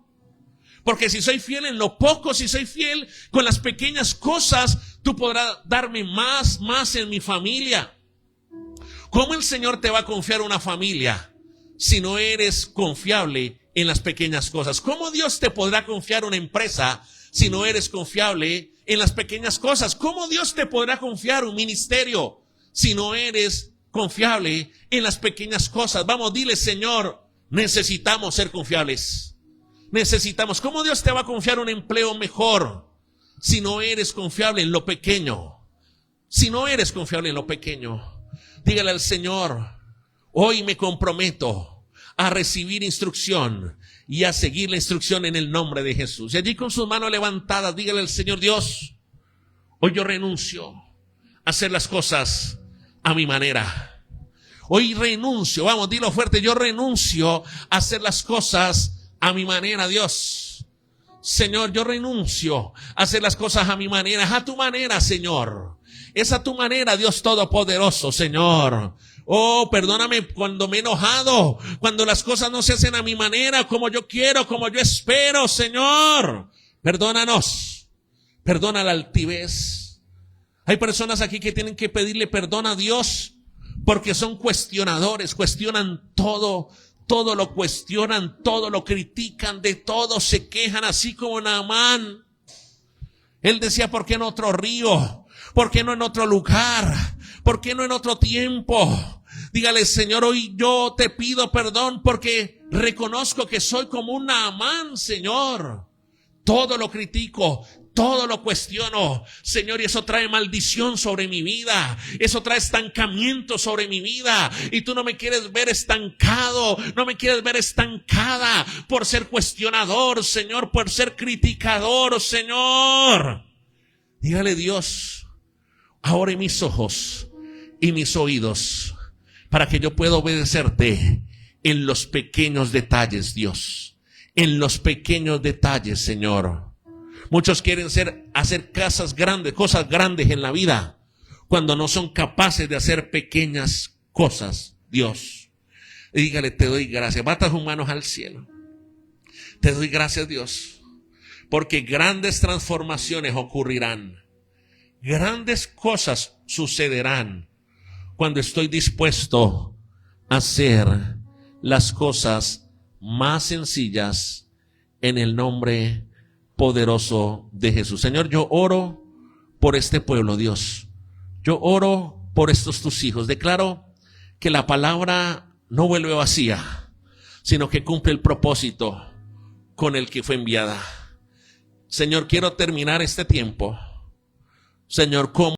S1: Porque si soy fiel en lo poco, si soy fiel con las pequeñas cosas, tú podrás darme más en mi familia. ¿Cómo el Señor te va a confiar una familia si no eres confiable en las pequeñas cosas? ¿Cómo Dios te podrá confiar una empresa si no eres confiable en las pequeñas cosas? ¿Cómo Dios te podrá confiar un ministerio si no eres confiable en las pequeñas cosas? Vamos, dile: Señor, necesitamos ser confiables. Necesitamos. ¿Cómo Dios te va a confiar un empleo mejor si no eres confiable en lo pequeño? Si no eres confiable en lo pequeño, dígale al Señor: hoy me comprometo a recibir instrucción y a seguir la instrucción en el nombre de Jesús. Y allí con sus manos levantadas, dígale al Señor: Dios, hoy yo renuncio a hacer las cosas a mi manera. Hoy renuncio, vamos, dilo fuerte: yo renuncio a hacer las cosas a mi manera, Dios. Señor, yo renuncio a hacer las cosas a mi manera. Es a tu manera, Señor. Es a tu manera, Dios Todopoderoso, Señor. Oh, perdóname cuando me he enojado, cuando las cosas no se hacen a mi manera, como yo quiero, como yo espero, Señor. Perdónanos. Perdona la altivez. Hay personas aquí que tienen que pedirle perdón a Dios porque son cuestionadores, cuestionan todo lo cuestionan, todo lo critican, de todo se quejan, así como Naamán. Él decía: ¿por qué en otro río? ¿Por qué no en otro lugar? ¿Por qué no en otro tiempo? Dígale: Señor, hoy yo te pido perdón porque reconozco que soy como un Naamán, Señor. Todo lo critico, todo lo cuestiono, Señor, y eso trae maldición sobre mi vida. Eso trae estancamiento sobre mi vida. Y tú no me quieres ver estancado, no me quieres ver estancada por ser cuestionador, Señor, por ser criticador, Señor. Dígale: Dios, abre mis ojos y mis oídos para que yo pueda obedecerte en los pequeños detalles, Dios. En los pequeños detalles, Señor. Muchos quieren hacer cosas grandes en la vida, cuando no son capaces de hacer pequeñas cosas, Dios. Y dígale, te doy gracias. Bata sus manos al cielo. Te doy gracias, Dios, porque grandes transformaciones ocurrirán. Grandes cosas sucederán cuando estoy dispuesto a hacer las cosas más sencillas en el nombre poderoso de Jesús. Señor, yo oro por este pueblo, Dios. Yo oro por estos tus hijos. Declaro que la palabra no vuelve vacía, sino que cumple el propósito con el que fue enviada. Señor, quiero terminar este tiempo, Señor, como